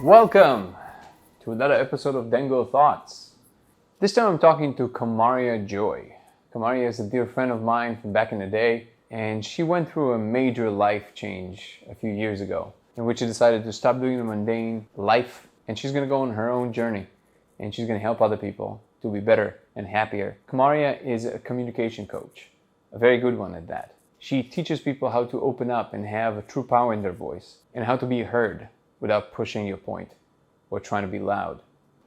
Welcome to another episode of Dengo Thoughts. This time I'm talking to Kamaria Joy. Kamaria is a dear friend of mine from back in the day, and she went through a major life change a few years ago in which she decided to stop doing the mundane life, and she's going to go on her own journey, and she's going to help other people to be better and happier. Kamaria is a communication coach, a very good one at that. She teaches people how to open up and have a true power in their voice, and how to be heard without pushing your point or trying to be loud.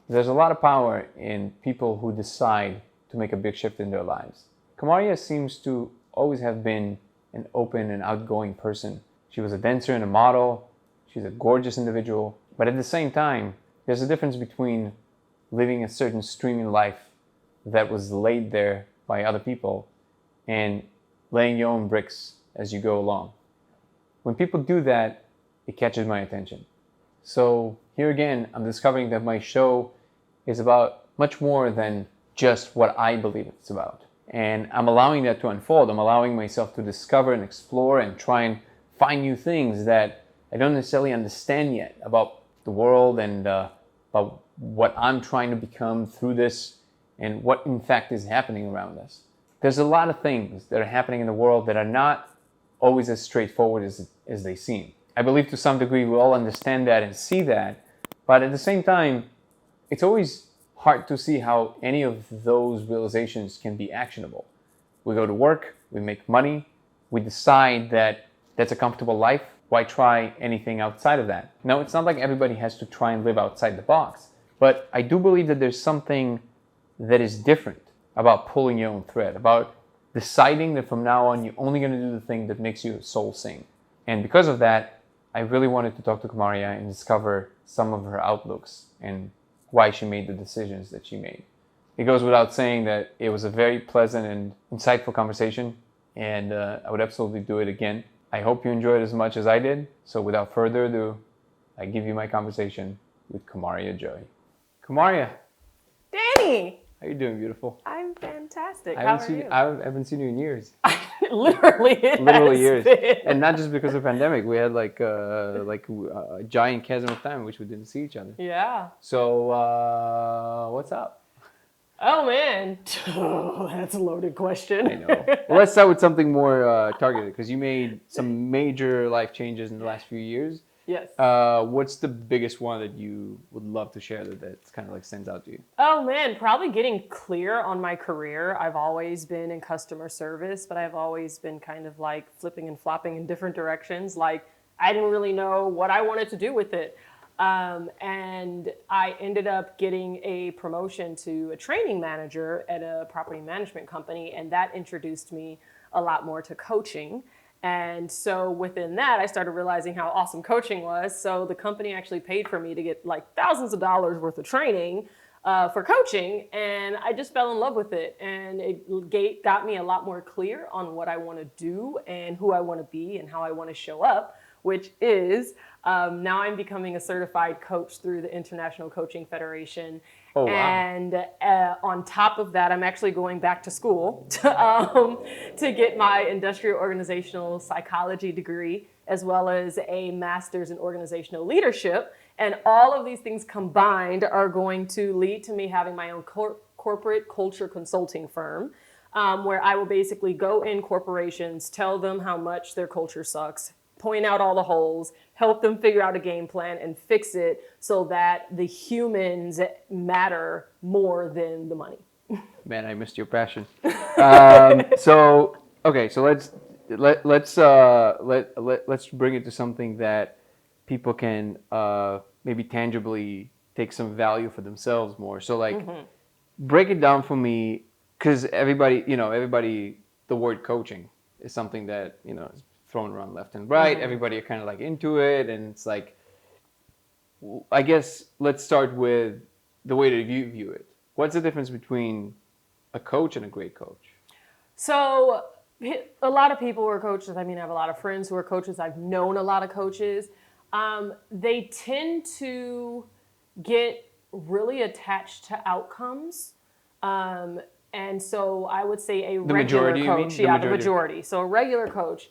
There's a lot of power in people who decide to make a big shift in their lives. Kamaria seems to always have been an open and outgoing person. She was a dancer and a model. She's a gorgeous individual. But at the same time, there's a difference between living a certain streaming life that was laid there by other people and laying your own bricks as you go along. When people do that, it catches my attention. So here again, I'm discovering that my show is about much more than just what I believe it's about. And I'm allowing that to unfold. I'm allowing myself to discover and explore and try and find new things that I don't necessarily understand yet about the world and about what I'm trying to become through this and what in fact is happening around us. There's a lot of things that are happening in the world that are not always as straightforward as they seem. I believe to some degree we all understand that and see that, but at the same time, it's always hard to see how any of those realizations can be actionable. We go to work, we make money, we decide that that's a comfortable life. Why try anything outside of that? Now, it's not like everybody has to try and live outside the box, but I do believe that there's something that is different about pulling your own thread, about deciding that from now on you're only going to do the thing that makes your soul sing. And because of that, I really wanted to talk to Kamaria and discover some of her outlooks and why she made the decisions that she made. It goes without saying that it was a very pleasant and insightful conversation, and I would absolutely do it again. I hope you enjoyed it as much as I did. So without further ado, I give you my conversation with Kamaria Joy. Kamaria. Danny! How you doing, beautiful? I'm fantastic. How are you? I haven't seen you in years. Literally years. Been. And not just because of the pandemic. We had like a giant chasm of time in which we didn't see each other. Yeah. So what's up? Oh, man. Oh, that's a loaded question. I know. Well, let's start with something more targeted, because you made some major life changes in the last few years. Yes. What's the biggest one that you would love to share that kind of like stands out to you? Oh, man. Probably getting clear on my career. I've always been in customer service, but I've always been kind of like flipping and flopping in different directions. Like, I didn't really know what I wanted to do with it. And I ended up getting a promotion to a training manager at a property management company, and that introduced me a lot more to coaching. And so within that, I started realizing how awesome coaching was. So the company actually paid for me to get like thousands of dollars worth of training for coaching, and I just fell in love with it. And it got me a lot more clear on what I want to do and who I want to be and how I want to show up, which is now I'm becoming a certified coach through the International Coaching Federation. Oh, wow. And on top of that, I'm actually going back to school to get my industrial organizational psychology degree, as well as a master's in organizational leadership. And all of these things combined are going to lead to me having my own corporate culture consulting firm, where I will basically go in corporations, tell them how much their culture sucks, point out all the holes, help them figure out a game plan and fix it so that the humans matter more than the money. Man, I missed your passion. So let's bring it to something that people can maybe tangibly take some value for themselves more. So like, break it down for me, because everybody, the word coaching is something that is thrown around left and right. Everybody are kind of like into it, and it's like, I guess let's start with the way that you view it. What's the difference between a coach and a great coach? So a lot of people who are coaches, I have a lot of friends who are coaches. I've known a lot of coaches. They tend to get really attached to outcomes. And so I would say the regular coach. The majority. So a regular coach,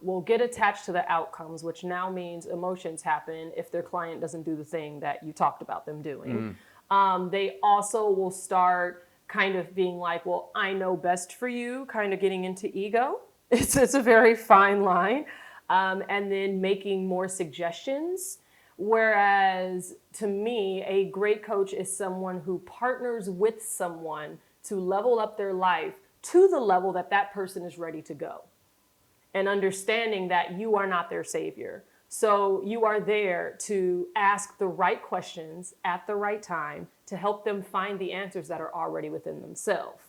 will get attached to the outcomes, which now means emotions happen if their client doesn't do the thing that you talked about them doing. They also will start kind of being like, well, I know best for you, kind of getting into ego. It's a very fine line. And then making more suggestions. Whereas to me, a great coach is someone who partners with someone to level up their life to the level that that person is ready to go. And understanding that you are not their savior. So you are there to ask the right questions at the right time to help them find the answers that are already within themselves.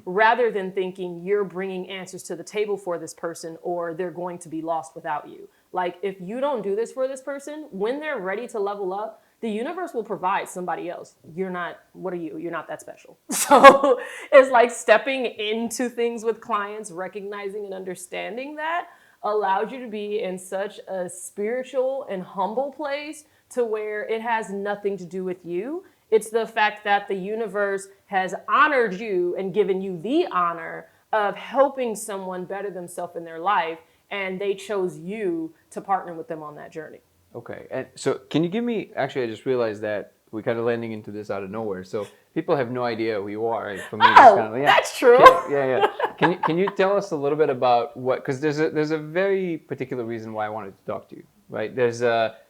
Rather than thinking you're bringing answers to the table for this person or they're going to be lost without you. Like, if you don't do this for this person, when they're ready to level up, the universe will provide somebody else. You're not, what are you? You're not that special. So it's like stepping into things with clients, recognizing and understanding that allows you to be in such a spiritual and humble place to where it has nothing to do with you. It's the fact that the universe has honored you and given you the honor of helping someone better themselves in their life, and they chose you to partner with them on that journey. Okay, and so can you give me, actually I just realized that we kind of landing into this out of nowhere, so people have no idea who you are. Right? For me, Oh, kind of, yeah. That's true. Yeah. Can you tell us a little bit about what, because there's a very particular reason why I wanted to talk to you, right?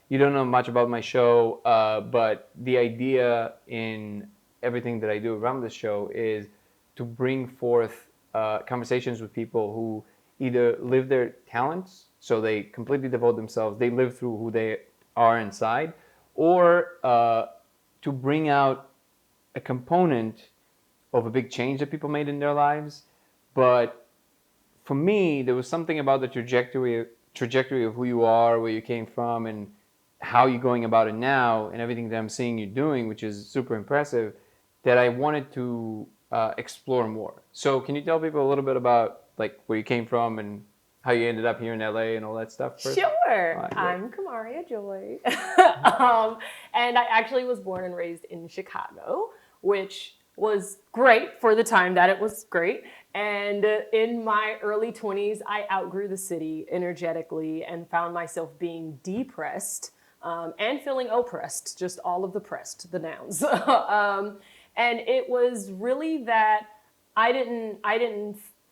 You don't know much about my show, but the idea in everything that I do around this show is to bring forth conversations with people who either live their talents, so they completely devote themselves, they live through who they are inside, or to bring out a component of a big change that people made in their lives. But for me, there was something about the trajectory of who you are, where you came from, and how you're going about it now, and everything that I'm seeing you doing, which is super impressive, that I wanted to explore more. So can you tell people a little bit about like where you came from and how you ended up here in LA and all that stuff first? Sure. Right, I'm Kamaria Joy. And I actually was born and raised in Chicago, which was great for the time that it was great. And in my early 20s, I outgrew the city energetically and found myself being depressed and feeling oppressed, just all of the pressed, the nouns. And it was really that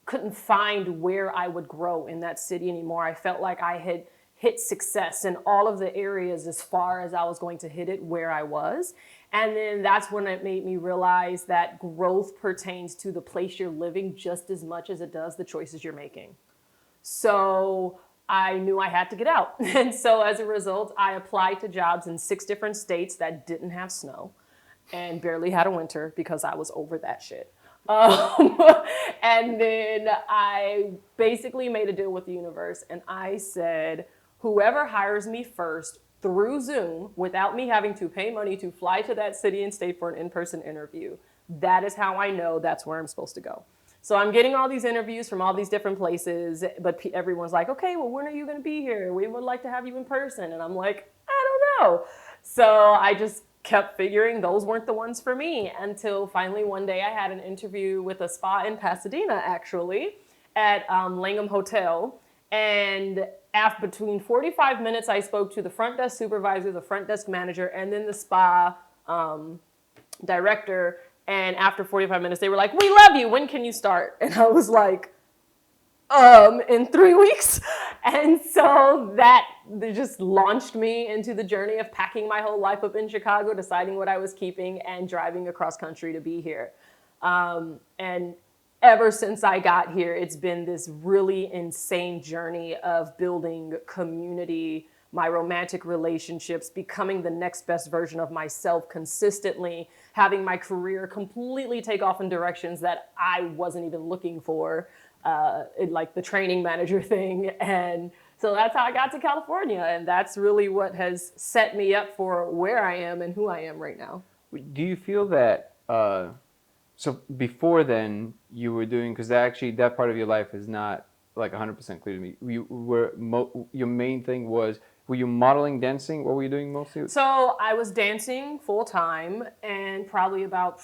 couldn't find where I would grow in that city anymore. I felt like I had hit success in all of the areas as far as I was going to hit it where I was. And then that's when it made me realize that growth pertains to the place you're living just as much as it does the choices you're making. So I knew I had to get out. And so as a result, I applied to jobs in 6 different states that didn't have snow and barely had a winter because I was over that shit. And then I basically made a deal with the universe and I said, whoever hires me first through Zoom without me having to pay money to fly to that city and state for an in-person interview, that is how I know that's where I'm supposed to go. So I'm getting all these interviews from all these different places, but everyone's like, okay, well, when are you going to be here? We would like to have you in person. And I'm like, I don't know. So I just kept figuring those weren't the ones for me until finally one day I had an interview with a spa in Pasadena, actually, at Langham Hotel. And between 45 minutes, I spoke to the front desk supervisor, the front desk manager, and then the spa director. And after 45 minutes, they were like, we love you. When can you start? And I was like, in 3 weeks. And so that just launched me into the journey of packing my whole life up in Chicago, deciding what I was keeping and driving across country to be here. And ever since I got here, it's been this really insane journey of building community, my romantic relationships, becoming the next best version of myself consistently, having my career completely take off in directions that I wasn't even looking for, like the training manager thing. And so that's how I got to California. And that's really what has set me up for where I am and who I am right now. Do you feel that, so before then you were doing, because actually that part of your life is not like 100% clear to me. Your main thing was, were you modeling, dancing? What were you doing mostly? So I was dancing full time, and probably about,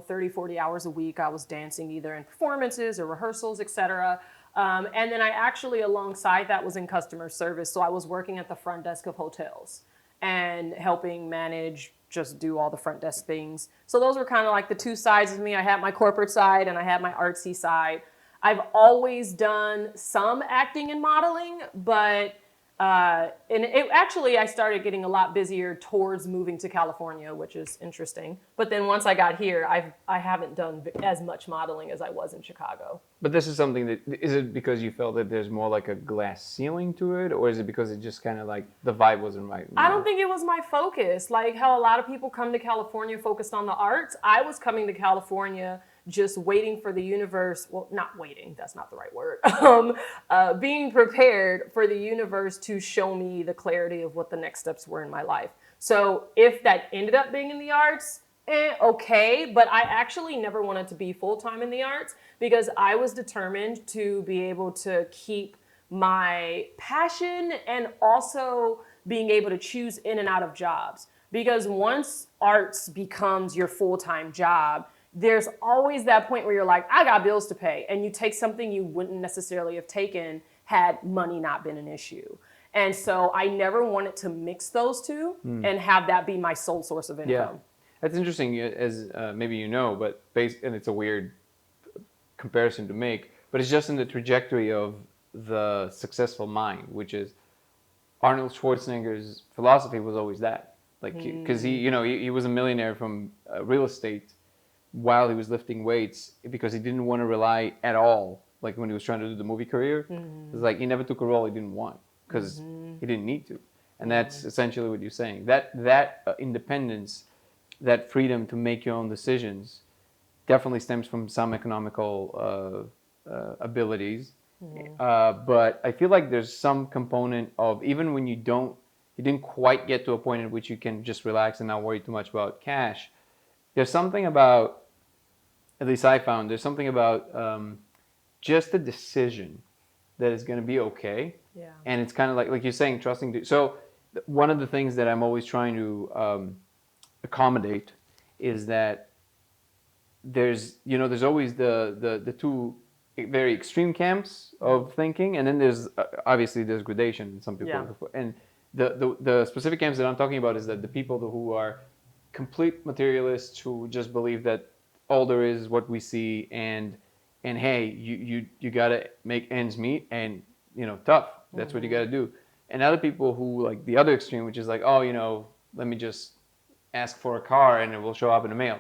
30, 40 hours a week I was dancing either in performances or rehearsals, etc. And then I actually, alongside that, was in customer service. So I was working at the front desk of hotels and helping manage, just do all the front desk things. So those were kind of like the two sides of me. I had my corporate side and I had my artsy side. I've always done some acting and modeling, but and it actually, I started getting a lot busier towards moving to California, which is interesting. But then once I got here, I haven't done as much modeling as I was in Chicago. But this is something that, is it because you felt that there's more like a glass ceiling to it, or is it because it just kind of like the vibe wasn't right? I don't think it was my focus. Like how a lot of people come to California focused on the arts. I was coming to California just waiting for the universe. Well, not waiting, that's not the right word. Being prepared for the universe to show me the clarity of what the next steps were in my life. So if that ended up being in the arts, okay. But I actually never wanted to be full-time in the arts because I was determined to be able to keep my passion and also being able to choose in and out of jobs. Because once arts becomes your full-time job, there's always that point where you're like, I got bills to pay. And you take something you wouldn't necessarily have taken had money not been an issue. And so I never wanted to mix those two and have that be my sole source of income. Yeah, that's interesting, as maybe you know, but and it's a weird comparison to make, but it's just in the trajectory of the successful mind, which is Arnold Schwarzenegger's philosophy was always that. Like, because he was a millionaire from real estate while he was lifting weights because he didn't want to rely at all. Like when he was trying to do the movie career, it was like he never took a role he didn't want because he didn't need to. And that's essentially what you're saying. That independence, that freedom to make your own decisions, definitely stems from some economical abilities. But I feel like there's some component of, even when you didn't quite get to a point in which you can just relax and not worry too much about cash. There's something about, at least I found, there's something about just a decision that is going to be okay. Yeah. And it's kind of like you're saying, trusting. So one of the things that I'm always trying to accommodate is that there's always the two very extreme camps of thinking, and then there's obviously there's gradation. Some people, and the specific camps that I'm talking about is that the people who are complete materialists who just believe that all there is what we see, and hey, you gotta make ends meet, and tough. That's what you gotta do. And other people who like the other extreme, which is like, oh, let me just ask for a car and it will show up in the mail.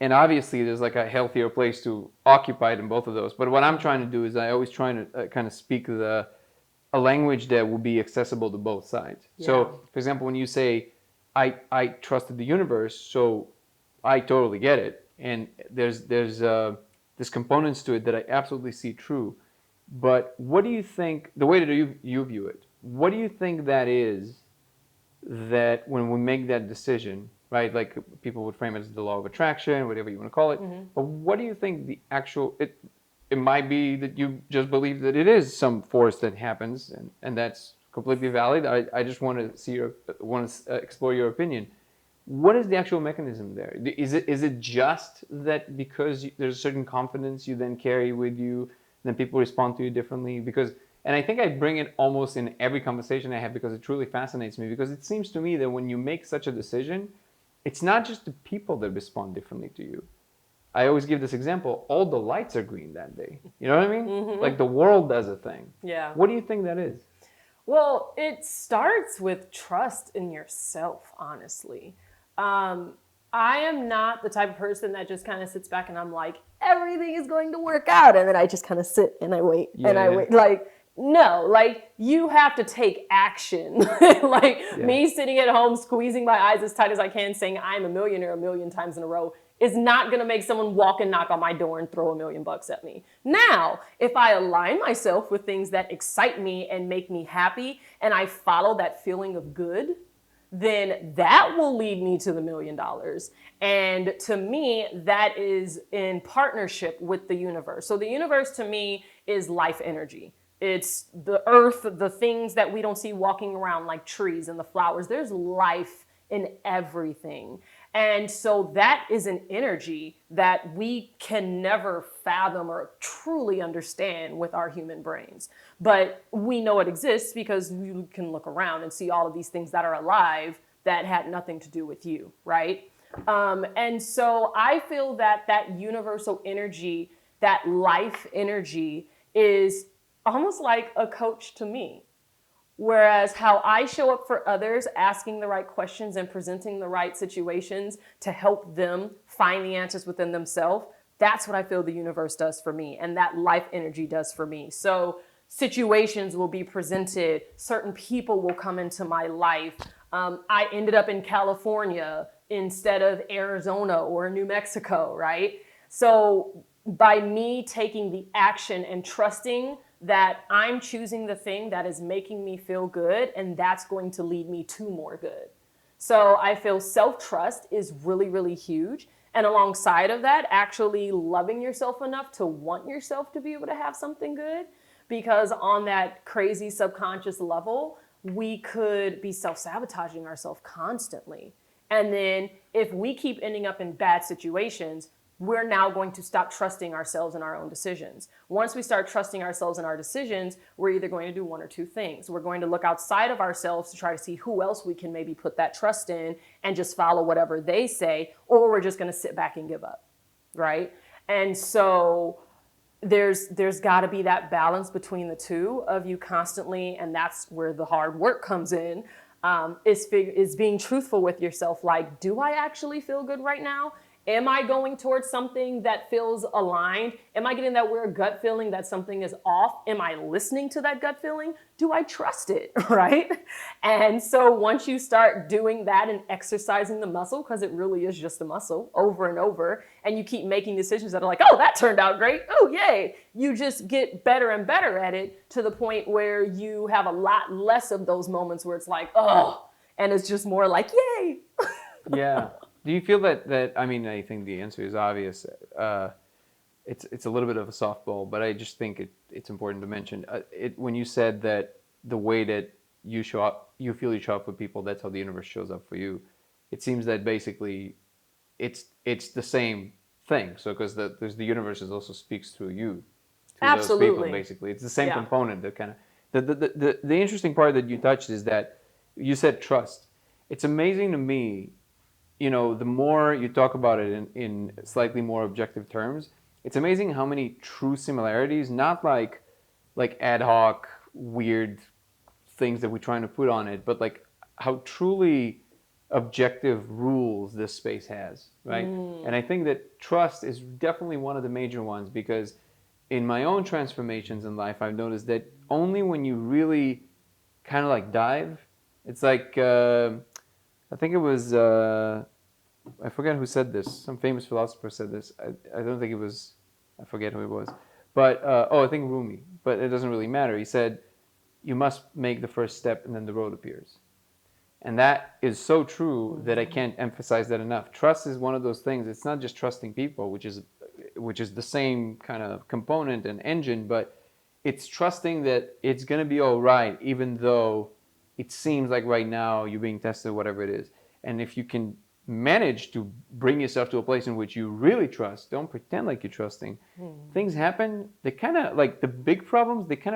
And obviously there's like a healthier place to occupy it in both of those. But what I'm trying to do is I always try to kind of speak a language that will be accessible to both sides. Yeah. So, for example, when you say, I trusted the universe, so I totally get it. And there's components to it that I absolutely see true. But what do you think, the way that you view it, what do you think that is that when we make that decision, right? Like people would frame it as the law of attraction, whatever you want to call it. Mm-hmm. But what do you think the actual, it might be that you just believe that it is some force that happens, and that's completely valid. I just want to explore your opinion. What is the actual mechanism there? Is it just that because there's a certain confidence you then carry with you, then people respond to you differently? And I think I bring it almost in every conversation I have because it truly fascinates me, because it seems to me that when you make such a decision, it's not just the people that respond differently to you. I always give this example, all the lights are green that day. You know what I mean? Mm-hmm. Like the world does a thing. Yeah. What do you think that is? Well, it starts with trust in yourself, honestly. I am not the type of person that just kind of sits back and I'm like, everything is going to work out. And then I just kind of sit and I wait wait. Like, no, like you have to take action. Me sitting at home, squeezing my eyes as tight as I can, saying I'm a millionaire a million times in a row is not going to make someone walk and knock on my door and throw $1 million at me. Now, if I align myself with things that excite me and make me happy, and I follow that feeling of good, then that will lead me to the $1 million. And to me, that is in partnership with the universe. So the universe to me is life energy. It's the earth, the things that we don't see walking around like trees and the flowers. There's life in everything. And so that is an energy that we can never fathom or truly understand with our human brains. But we know it exists because you can look around and see all of these things that are alive that had nothing to do with you, right? And so I feel that that universal energy, that life energy, is almost like a coach to me. Whereas how I show up for others, asking the right questions and presenting the right situations to help them find the answers within themselves, that's what I feel the universe does for me, and that life energy does for me. So situations will be presented, certain people will come into my life. I ended up in California instead of Arizona or New Mexico, right? So by me taking the action and trusting that I'm choosing the thing that is making me feel good, and that's going to lead me to more good. So I feel self-trust is really, really huge. And alongside of that, actually loving yourself enough to want yourself to be able to have something good. Because on that crazy subconscious level, we could be self-sabotaging ourselves constantly. And then if we keep ending up in bad situations, we're now going to stop trusting ourselves in our own decisions. Once we start trusting ourselves in our decisions, we're either going to do one or two things. We're going to look outside of ourselves to try to see who else we can maybe put that trust in and just follow whatever they say, or we're just going to sit back and give up, right? And so there's got to be that balance between the two of you constantly, and that's where the hard work comes in. Is being truthful with yourself. Like, do I actually feel good right now? Am I going towards something that feels aligned? Am I getting that weird gut feeling that something is off? Am I listening to that gut feeling? Do I trust it, right? And so once you start doing that and exercising the muscle, because it really is just a muscle, over and over, and you keep making decisions that are like, oh, that turned out great. Oh, yay. You just get better and better at it to the point where you have a lot less of those moments where it's like, oh, and it's just more like, yay. Yeah. Do you feel that I mean, I think the answer is obvious. It's a little bit of a softball, but I just think it's important to mention. When you said that the way that you show up, you feel you show up for people, that's how the universe shows up for you. It seems that basically it's the same thing. So because the universe also speaks through you, to Absolutely. those people. Basically, it's the same component. That kind of the interesting part that you touched is that you said trust. It's amazing to me. You know, the more you talk about it in slightly more objective terms, it's amazing how many true similarities, not like ad hoc, weird things that we're trying to put on it, but like how truly objective rules this space has, right? And I think that trust is definitely one of the major ones, because in my own transformations in life, I've noticed that only when you really kind of like dive, it's like... I think it was, I forget who said this. Some famous philosopher said this. I don't think it was, I forget who it was. But, I think Rumi. But it doesn't really matter. He said, you must make the first step and then the road appears. And that is so true that I can't emphasize that enough. Trust is one of those things. It's not just trusting people, which is the same kind of component and engine, but it's trusting that it's going to be all right, even though it seems like right now you're being tested, whatever it is. And if you can manage to bring yourself to a place in which you really trust, don't pretend like you're trusting, things happen. They kind of, like the big problems, they kind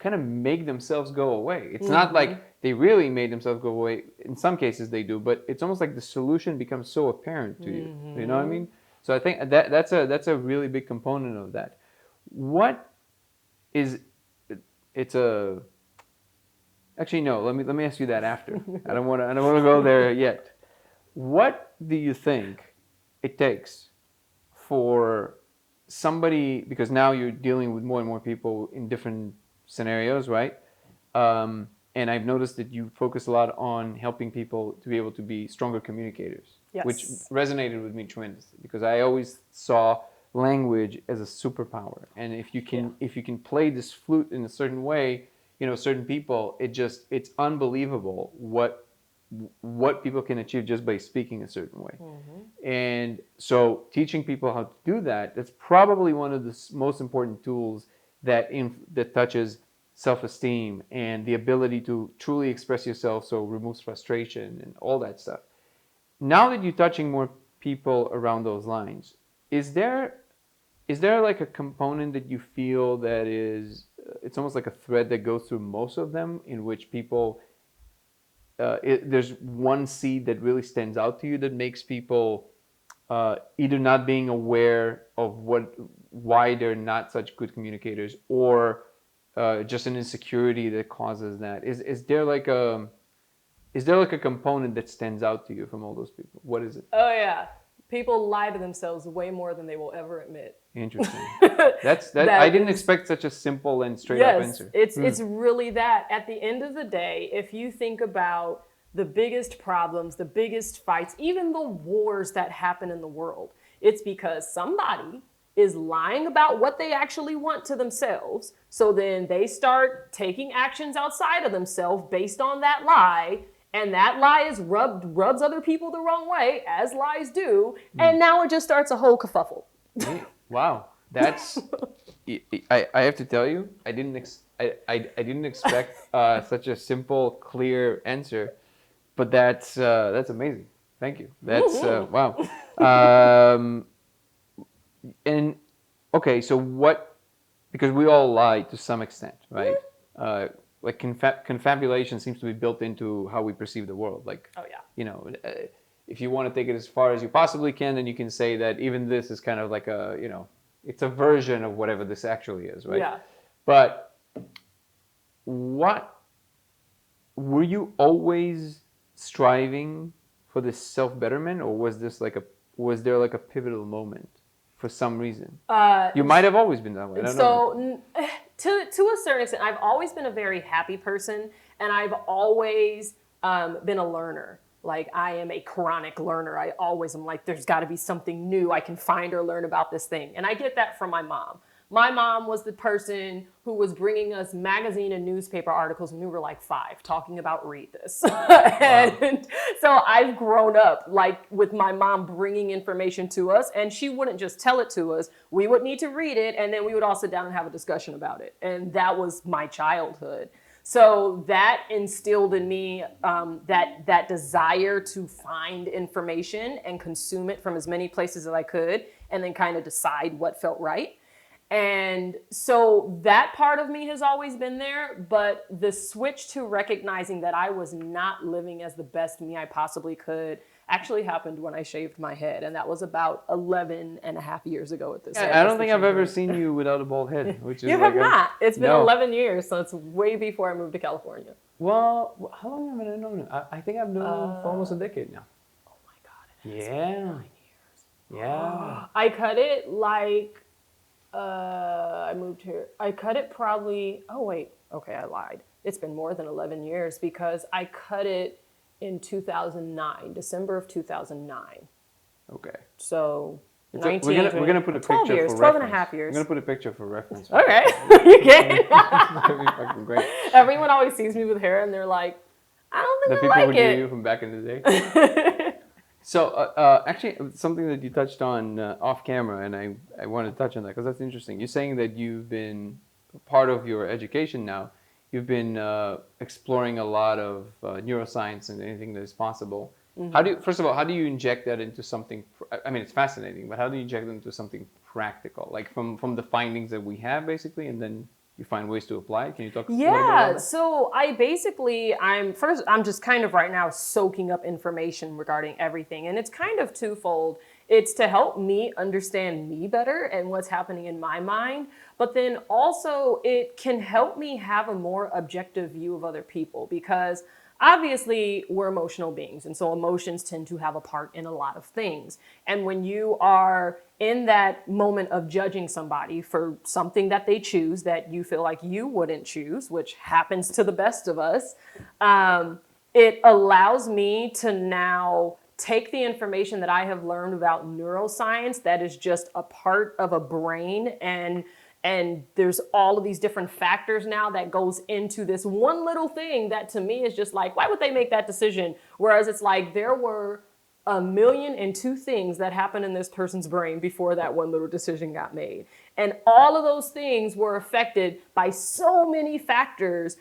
of make themselves go away. It's not like they really made themselves go away. In some cases they do, but it's almost like the solution becomes so apparent to you. You know what I mean? So I think that's a really big component of that. What is it's a Actually, no. Let me ask you that after. I don't want to go there yet. What do you think it takes for somebody? Because now you're dealing with more and more people in different scenarios, right? And I've noticed that you focus a lot on helping people to be able to be stronger communicators, which resonated with me tremendously, because I always saw language as a superpower, and if you can play this flute in a certain way. You know, certain people, it's unbelievable what people can achieve just by speaking a certain way. And so teaching people how to do that, that's probably one of the most important tools that touches self-esteem and the ability to truly express yourself, so removes frustration and all that stuff. Now that you're touching more people around those lines, is there like a component that you feel that is, it's almost like a thread that goes through most of them, in which people, there's one seed that really stands out to you that makes people either not being aware of why they're not such good communicators, or just an insecurity that causes that? Is there like a component that stands out to you from all those people? What is it? Oh yeah, people lie to themselves way more than they will ever admit. Interesting. That I didn't expect such a simple and straight up answer. It's really that. At the end of the day, if you think about the biggest problems, the biggest fights, even the wars that happen in the world, it's because somebody is lying about what they actually want to themselves. So then they start taking actions outside of themselves based on that lie. And that lie is rubs other people the wrong way, as lies do. And now it just starts a whole kerfuffle. Wow, that's. I have to tell you, I didn't expect such a simple, clear answer, but that's amazing. Thank you. That's wow. And okay, so what? Because we all lie to some extent, right? Like confabulation seems to be built into how we perceive the world. Like, Oh yeah. If you want to take it as far as you possibly can, then you can say that even this is kind of like a, it's a version of whatever this actually is, right? Yeah. But were you always striving for this self-betterment, or was there like a pivotal moment for some reason? You might have always been that way. I don't know. To a certain extent, I've always been a very happy person, and I've always been a learner. Like, I am a chronic learner. I always am like, there's got to be something new I can find or learn about this thing. And I get that from my mom. My mom was the person who was bringing us magazine and newspaper articles when we were like 5, talking about read this. And so I've grown up like with my mom bringing information to us, and she wouldn't just tell it to us. We would need to read it, and then we would all sit down and have a discussion about it. And that was my childhood. So that instilled in me that desire to find information and consume it from as many places as I could, and then kind of decide what felt right. And so that part of me has always been there, but the switch to recognizing that I was not living as the best me I possibly could actually happened when I shaved my head. And that was about 11 and a half years ago at this point. I don't think I've ever seen you without a bald head. Which is you have not. It's been 11 years, so it's way before I moved to California. Well, how long have I known you? I think I've known you for almost a decade now. Oh my God. It has been 9 years. Yeah. I cut it like... I moved here. I cut it probably, oh wait, okay, I lied. It's been more than 11 years because I cut it in 2009, December of 2009. Okay. So, we're gonna put a picture 12 years, for 12 reference. and a half years. I'm gonna put a picture for reference. Okay, you can. That'd be fucking great. Everyone always sees me with hair and they're like, I don't think The I people like who it. knew you from back in the day. So actually, something that you touched on off camera, and I want to touch on that because that's interesting. You're saying that you've been part of your education now. You've been exploring a lot of neuroscience and anything that is possible. Mm-hmm. First of all, how do you inject that into something? I mean, it's fascinating, but how do you inject it into something practical, like from the findings that we have, basically, and then you find ways to apply it? Can you talk a little bit about that? So I'm just kind of right now soaking up information regarding everything. And it's kind of twofold. It's to help me understand me better and what's happening in my mind. But then also it can help me have a more objective view of other people, because obviously we're emotional beings. And so emotions tend to have a part in a lot of things. And when you are in that moment of judging somebody for something that they choose that you feel like you wouldn't choose, which happens to the best of us, it allows me to now take the information that I have learned about neuroscience, that is just a part of a brain, and there's all of these different factors now that goes into this one little thing that to me is just like, why would they make that decision? Whereas it's like there were 1,000,002 things that happened in this person's brain before that one little decision got made. And all of those things were affected by so many factors,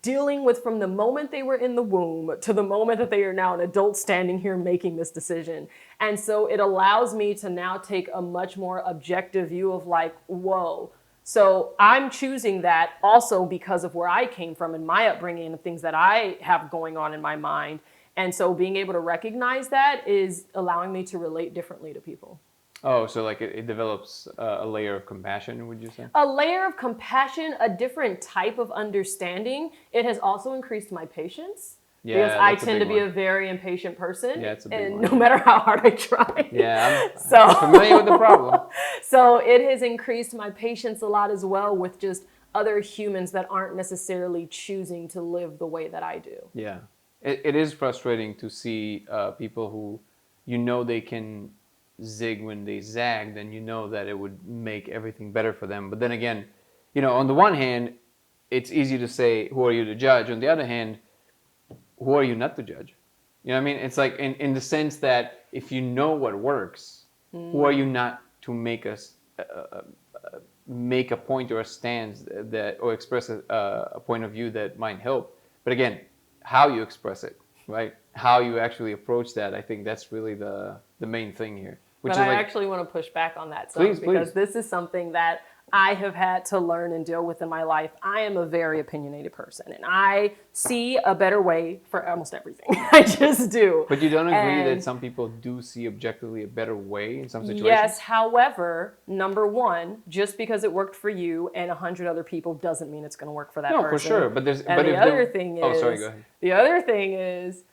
dealing with from the moment they were in the womb to the moment that they are now an adult standing here making this decision. And so it allows me to now take a much more objective view of like, whoa. So I'm choosing that also because of where I came from and my upbringing and the things that I have going on in my mind. And so being able to recognize that is allowing me to relate differently to people. Oh, so like it develops a layer of compassion, would you say? A layer of compassion, a different type of understanding. It has also increased my patience. Yeah, because I that's a tend big to be one. a very impatient person. Yeah, it's a big and one. no matter how hard I try. Yeah, So I'm familiar with the problem. So it has increased my patience a lot as well with just other humans that aren't necessarily choosing to live the way that I do. Yeah, it is frustrating to see people who, you know, they can zig when they zag, then you know that it would make everything better for them. But then again, you know, on the one hand, it's easy to say, who are you to judge? On the other hand, who are you not to judge? You know what I mean? It's like in the sense that if you know what works, who are you not to make us make a point or a stance that or express a point of view that might help. But again, how you express it, right? How you actually approach that, I think that's really the main thing here. But I actually want to push back on that some, because this is something that I have had to learn and deal with in my life. I am a very opinionated person, and I see a better way for almost everything. I just do. But you don't agree that some people do see objectively a better way in some situations? Yes, however, number one, just because it worked for you and 100 other people doesn't mean it's going to work for that person. No, for sure. But there's and the other thing is, the other thing is,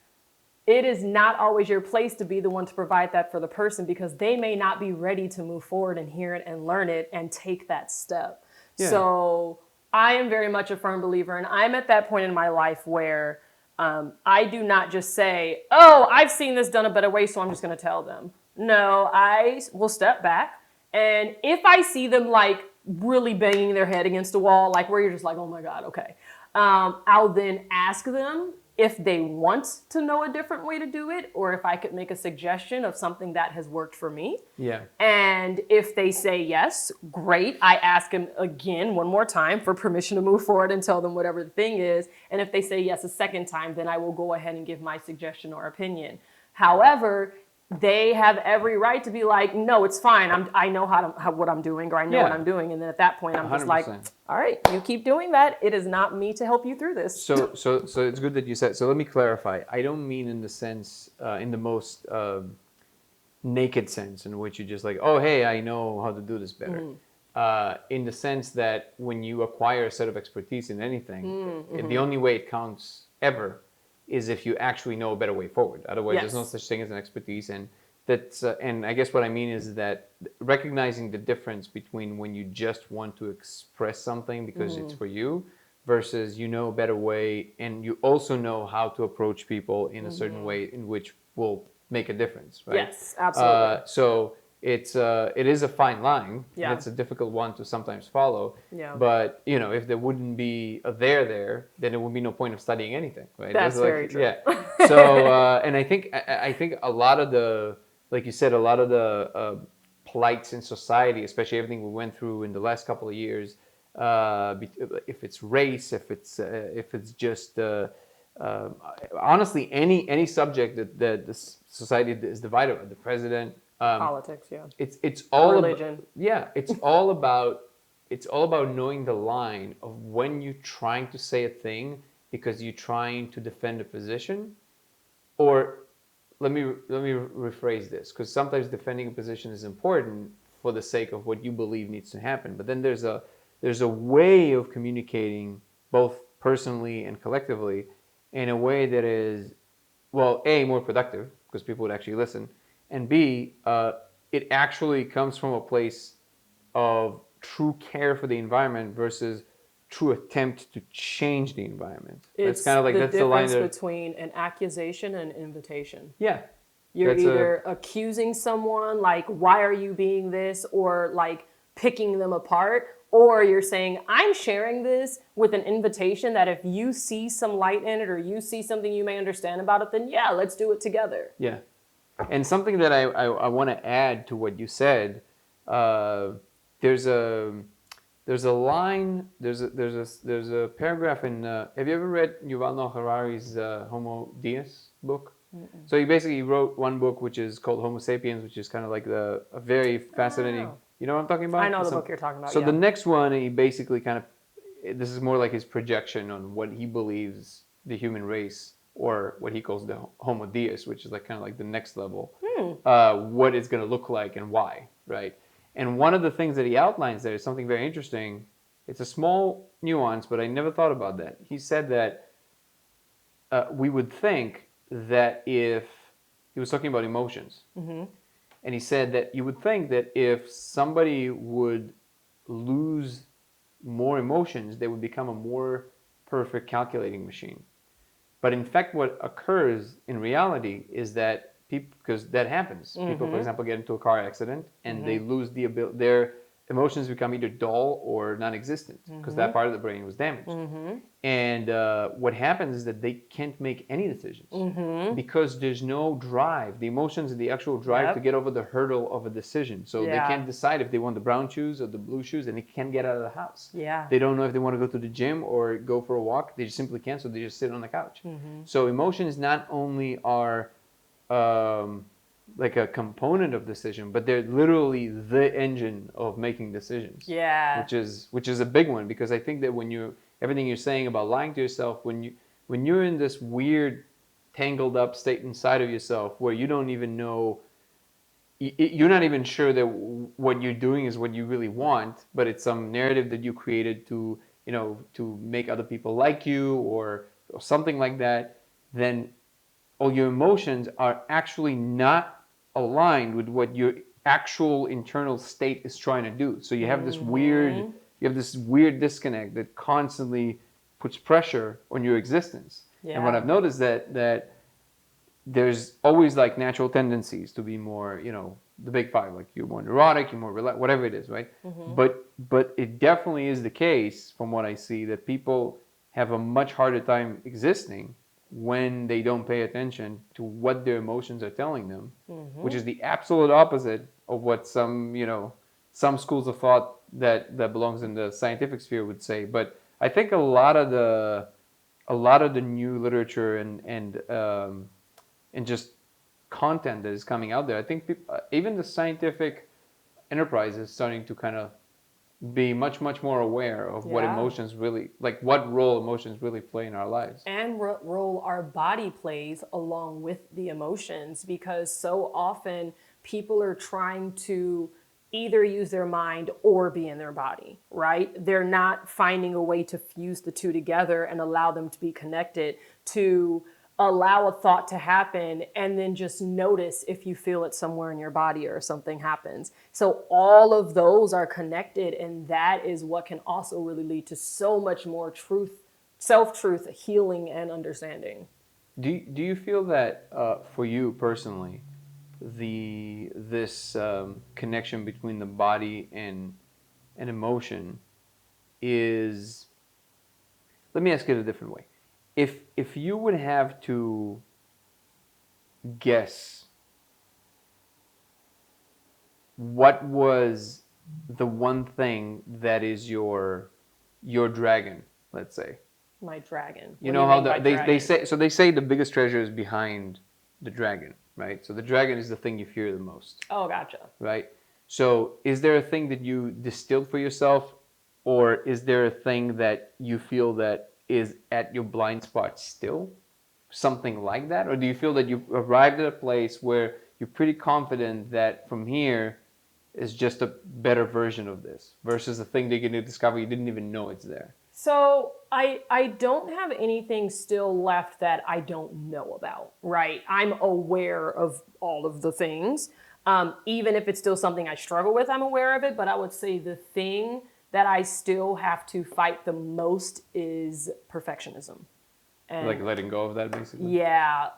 it is not always your place to be the one to provide that for the person, because they may not be ready to move forward and hear it and learn it and take that step. Yeah. So I am very much a firm believer, and I'm at that point in my life where I do not just say, oh, I've seen this done a better way, so I'm just going to tell them. No, I will step back, and if I see them like really banging their head against a wall, like where you're just like, oh my God, okay, I'll then ask them if they want to know a different way to do it, or if I could make a suggestion of something that has worked for me. Yeah. And if they say yes, great. I ask them again one more time for permission to move forward and tell them whatever the thing is. And if they say yes a second time, then I will go ahead and give my suggestion or opinion. However, they have every right to be like, no, it's fine. I know what I'm doing, or I know what I'm doing. And then at that point, I'm 100%. Just like, all right, you keep doing that. It is not me to help you through this. So it's good that you said. So let me clarify. I don't mean in the sense, in the most naked sense, in which you just like, oh, hey, I know how to do this better. In the sense that when you acquire a set of expertise in anything, the only way it counts ever is if you actually know a better way forward. Otherwise, there's no such thing as an expertise. And that's and I guess what I mean is that recognizing the difference between when you just want to express something because it's for you, versus you know a better way, and you also know how to approach people in a certain way in which will make a difference, right? Yes, absolutely. So it is a fine line. Yeah. And it's a difficult one to sometimes follow. Yeah. But you know, if there wouldn't be a there, then there would be no point of studying anything, right? That's very true. Yeah. So and I think a lot of the, like you said, a lot of the plights in society, especially everything we went through in the last couple of years, if it's race, if it's just honestly any subject that the society is divided by, the president. Politics, yeah. It's all religion. It's all about knowing the line of when you're trying to say a thing because you're trying to defend a position, or let me rephrase this, because sometimes defending a position is important for the sake of what you believe needs to happen. But then there's a way of communicating both personally and collectively in a way that is, well, A, more productive because people would actually listen. And B, it actually comes from a place of true care for the environment versus true attempt to change the environment. It's kind of like that's the difference between an accusation and an invitation. Yeah. You're either accusing someone, like, why are you being this, or like picking them apart, or you're saying, I'm sharing this with an invitation that if you see some light in it or you see something you may understand about it, then yeah, let's do it together. Yeah. And something that I want to add to what you said, there's a line, there's a paragraph in. Have you ever read Yuval Noah Harari's Homo Deus book? Mm-mm. So he basically wrote one book which is called Homo Sapiens, which is kind of like a very fascinating. Oh. You know what I'm talking about? I know the book you're talking about. So yeah. the next one, he basically kind of, this is more like his projection on what he believes the human race, or what he calls the Homo Deus, which is like kind of like the next level, what it's going to look like and why, right? And one of the things that he outlines there is something very interesting. It's a small nuance, but I never thought about that. He said that we would think that if, he was talking about emotions, and he said that you would think that if somebody would lose more emotions, they would become a more perfect calculating machine. But in fact, what occurs in reality is that people, because that happens, people, for example, get into a car accident and they lose the ability, their emotions become either dull or non-existent because that part of the brain was damaged. And what happens is that they can't make any decisions because there's no drive. The emotions and the actual drive to get over the hurdle of a decision. So they can't decide if they want the brown shoes or the blue shoes, and they can't get out of the house. They don't know if they want to go to the gym or go for a walk. They just simply can't, so they just sit on the couch. So emotions not only are like a component of decision, but they're literally the engine of making decisions. Which is a big one, because I think that when you, everything you're saying about lying to yourself, when you're in this weird tangled up state inside of yourself where you don't even know, you're not even sure that what you're doing is what you really want, but it's some narrative that you created to, you know, to make other people like you or something like that, then all your emotions are actually not aligned with what your actual internal state is trying to do. So you have this weird, disconnect that constantly puts pressure on your existence. And what I've noticed that there's always like natural tendencies to be more, you know, the big five, like you're more neurotic, you're more whatever it is, right? But it definitely is the case, from what I see, that people have a much harder time existing when they don't pay attention to what their emotions are telling them, which is the absolute opposite of what some, you know, some schools of thought that belongs in the scientific sphere would say. But I think a lot of the new literature and just content that is coming out there, I think even the scientific enterprise is starting to kind of be much more aware of what emotions really, like what role emotions really play in our lives, and what role our body plays along with the emotions, because so often people are trying to either use their mind or be in their body, right? They're not finding a way to fuse the two together and allow them to be connected, to allow a thought to happen and then just notice if you feel it somewhere in your body or something happens. So all of those are connected, and that is what can also really lead to so much more truth, self-truth, healing, and understanding. Do you feel that for you personally, this connection between the body and emotion is, let me ask it a different way. If you would have to guess what was the one thing that is your dragon, let's say. My dragon. You know how they say the biggest treasure is behind the dragon, right? So the dragon is the thing you fear the most. Oh, gotcha. Right? So is there a thing that you distilled for yourself, or is there a thing that you feel that is at your blind spot still? Something like that? Or do you feel that you've arrived at a place where you're pretty confident that from here is just a better version of this versus the thing that you're going to discover you didn't even know it's there? So I don't have anything still left that I don't know about, right? I'm aware of all of the things. Even if it's still something I struggle with, I'm aware of it. But I would say the thing that I still have to fight the most is perfectionism. And like letting go of that, basically? Yeah.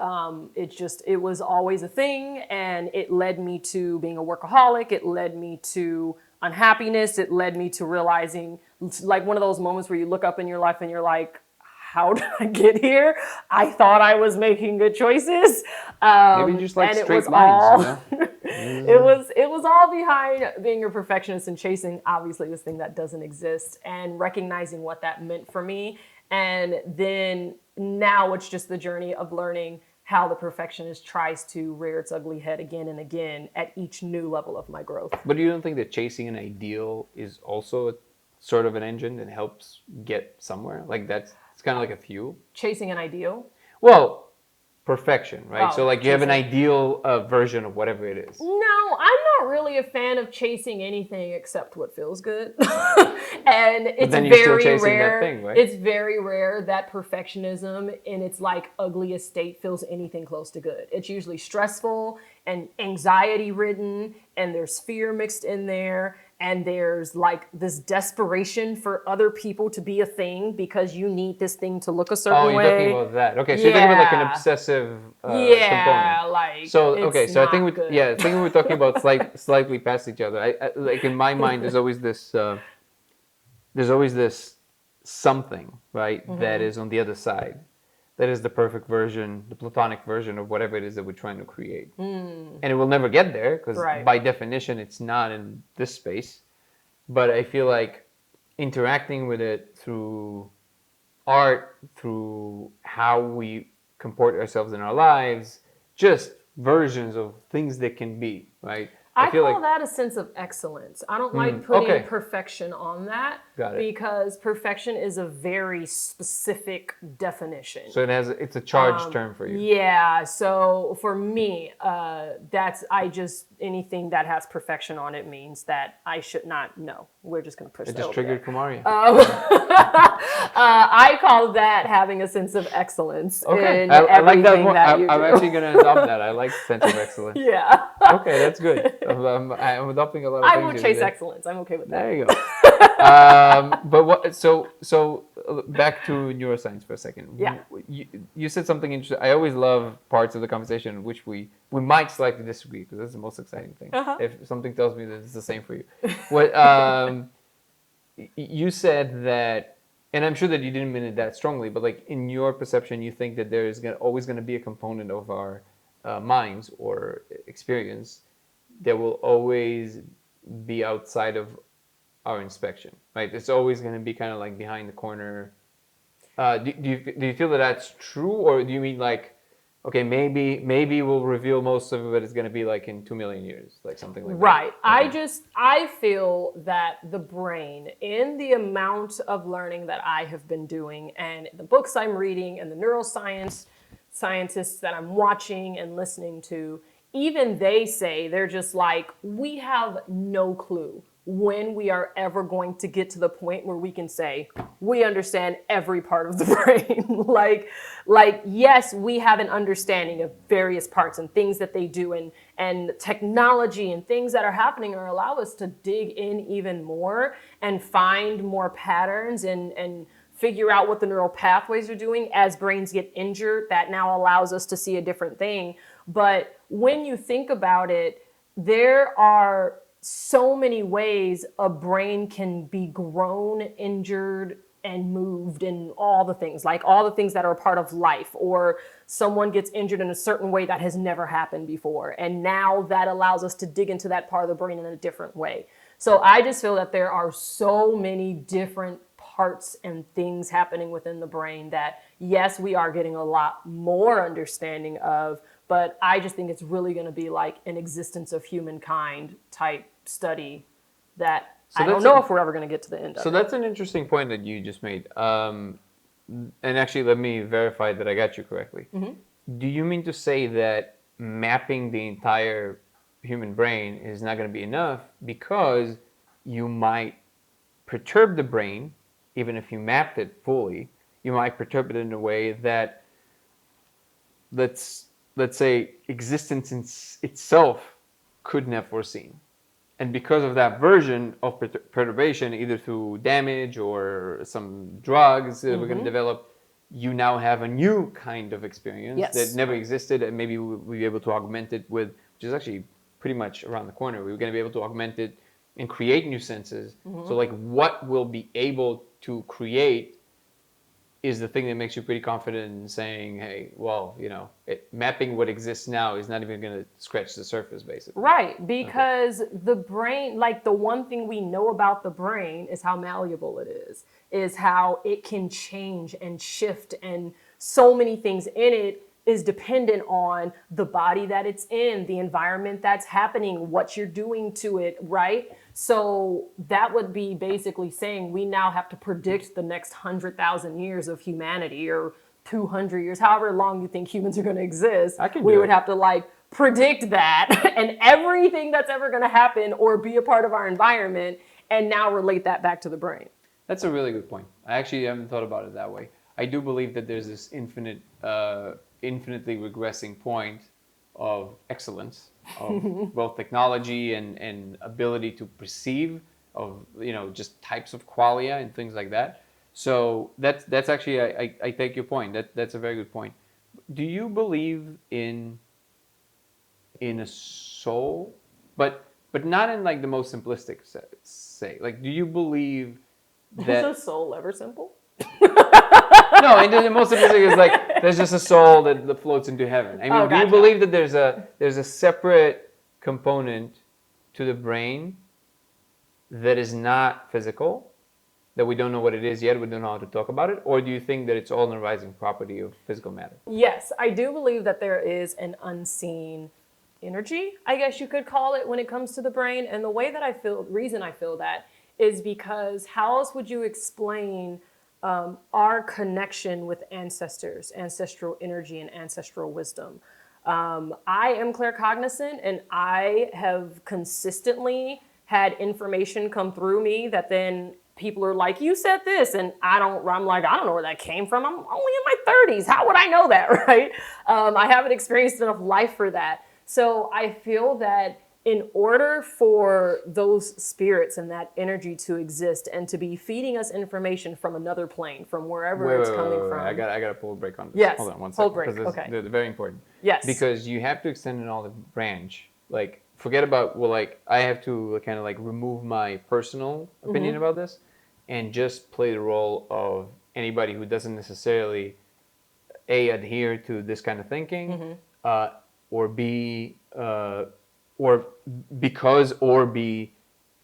It was always a thing, and it led me to being a workaholic. It led me to unhappiness. It led me to realizing, like one of those moments where you look up in your life and you're like, how did I get here? I thought I was making good choices. Maybe just like straight lines, you know? It was all behind being a perfectionist and chasing obviously this thing that doesn't exist and recognizing what that meant for me. And then now it's just the journey of learning how the perfectionist tries to rear its ugly head again and again at each new level of my growth. But you don't think that chasing an ideal is also a, sort of an engine that helps get somewhere? Like it's kind of like a fuel? Chasing an ideal? Well, perfection, right? Oh, so like you have an chasing. ideal version of whatever it is. No, I'm not really a fan of chasing anything except what feels good. And it's then you're still very chasing rare. that thing, right? It's very rare that perfectionism in its like ugliest state feels anything close to good. It's usually stressful and anxiety ridden, and there's fear mixed in there, and there's like this desperation for other people to be a thing because you need this thing to look a certain way. Oh, you're talking about that. Okay, so you're talking about like an obsessive component. Like So okay, so I think I we were talking about slightly past each other. I like in my mind, there's always this something, right, that is on the other side. That is the perfect version, the platonic version of whatever it is that we're trying to create. And it will never get there because by definition, it's not in this space. But I feel like interacting with it through art, through how we comport ourselves in our lives, just versions of things that can be, right? I feel call like that a sense of excellence. I don't like putting okay. perfection on that Got it. because perfection is a very specific definition. So it's a charged term for you. Yeah. So for me, anything that has perfection on it means that I should not know. We're just going to push It that just over triggered there. Kamaria. I call that having a sense of excellence in I like that everything one. that you do. I'm actually going to adopt that. I like sense of excellence. Yeah. Okay, that's good. I'm adopting a lot of things. I will chase excellence. I'm okay with that. There you go. But what? So back to neuroscience for a second. Yeah. You said something interesting. I always love parts of the conversation in which we might slightly disagree because that's the most exciting thing. If something tells me that it's the same for you. What you said that, and I'm sure that you didn't mean it that strongly, but like in your perception, you think that there is always going to be a component of our minds or experience that will always be outside of our inspection, right? It's always going to be kind of like behind the corner. Do you feel that that's true, or do you mean like, okay, maybe we'll reveal most of it, but it's going to be like in 2 million years, like something like right. that? Okay. I feel that the brain, in the amount of learning that I have been doing and the books I'm reading and the neuroscience scientists that I'm watching and listening to, even they say, they're just like, we have no clue when we are ever going to get to the point where we can say we understand every part of the brain. like yes, we have an understanding of various parts and things that they do, and technology and things that are happening are allow us to dig in even more and find more patterns and figure out what the neural pathways are doing as brains get injured. That now allows us to see a different thing. But when you think about it, there are so many ways a brain can be grown, injured, and moved, and all the things that are a part of life, or someone gets injured in a certain way that has never happened before. And now that allows us to dig into that part of the brain in a different way. So I just feel that there are so many different parts and things happening within the brain that, yes, we are getting a lot more understanding of, but I just think it's really going to be like an existence of humankind type study that I don't know if we're ever going to get to the end of. So that's an interesting point that you just made. And actually, let me verify that I got you correctly. Do you mean to say that mapping the entire human brain is not going to be enough because you might perturb the brain, even if you mapped it fully, you might perturb it in a way that, let's say, existence itself couldn't have foreseen. And because of that version of perturbation, either through damage or some drugs that we're going to develop, you now have a new kind of experience that never existed, and maybe we'll be able to augment it with, which is actually pretty much around the corner. We're going to be able to augment it and create new senses. So like what we'll be able to create is the thing that makes you pretty confident in saying, hey, well, mapping what exists now is not even going to scratch the surface, basically. Right, because the brain, like the one thing we know about the brain is how malleable it is how it can change and shift, and so many things in it is dependent on the body that it's in, the environment that's happening, what you're doing to it, right? So that would be basically saying we now have to predict the next 100,000 years of humanity, or 200 years, however long you think humans are going to exist. We would have to like predict that and everything that's ever going to happen or be a part of our environment, and now relate that back to the brain. That's a really good point. I actually haven't thought about it that way. I do believe that there's this infinitely regressing point of excellence of both technology and ability to perceive, of just types of qualia and things like that. So that's actually, I take your point. That's a very good point. Do you believe in a soul, but not in like the most simplistic say? Like, do you believe that Is a soul ever simple? No, and the most simplistic is like there's just a soul that floats into heaven. I mean, do you believe that there's a separate component to the brain that is not physical, that we don't know what it is yet, we don't know how to talk about it? Or do you think that it's all an arising property of physical matter? Yes, I do believe that there is an unseen energy, I guess you could call it, when it comes to the brain. And the way that reason I feel that is because how else would you explain our connection with ancestors, ancestral energy, and ancestral wisdom? I am claircognizant, and I have consistently had information come through me that then people are like, you said this, and I'm like, I don't know where that came from. I'm only in my 30s. How would I know that, right? I haven't experienced enough life for that. So I feel that in order for those spirits and that energy to exist and to be feeding us information from another plane, from wherever it's coming from. I got to pull a break on this. Yes. Hold on one second. Hold break. Okay. They're very important. Yes. Because you have to extend an olive branch. Like, forget about, I have to kind of like remove my personal opinion about this and just play the role of anybody who doesn't necessarily adhere to this kind of thinking, or B, or because, or B,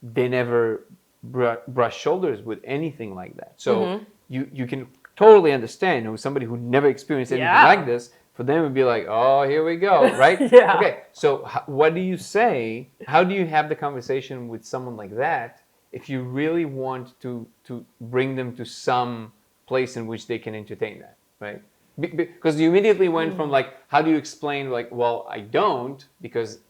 they never brush shoulders with anything like that. So you can totally understand somebody who never experienced anything like this. For them, it would be like, oh, here we go, right? Okay, so what do you say? How do you have the conversation with someone like that if you really want to bring them to some place in which they can entertain that, right? Because you immediately went from like, how do you explain, like, well, I don't, because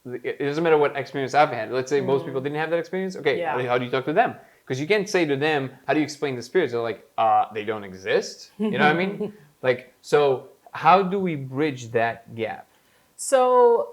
it doesn't matter what experience I've had. Let's say most people didn't have that experience. Okay, how do you talk to them? Because you can't say to them, how do you explain the spirits? They're like, they don't exist. You know what I mean? Like, so how do we bridge that gap? So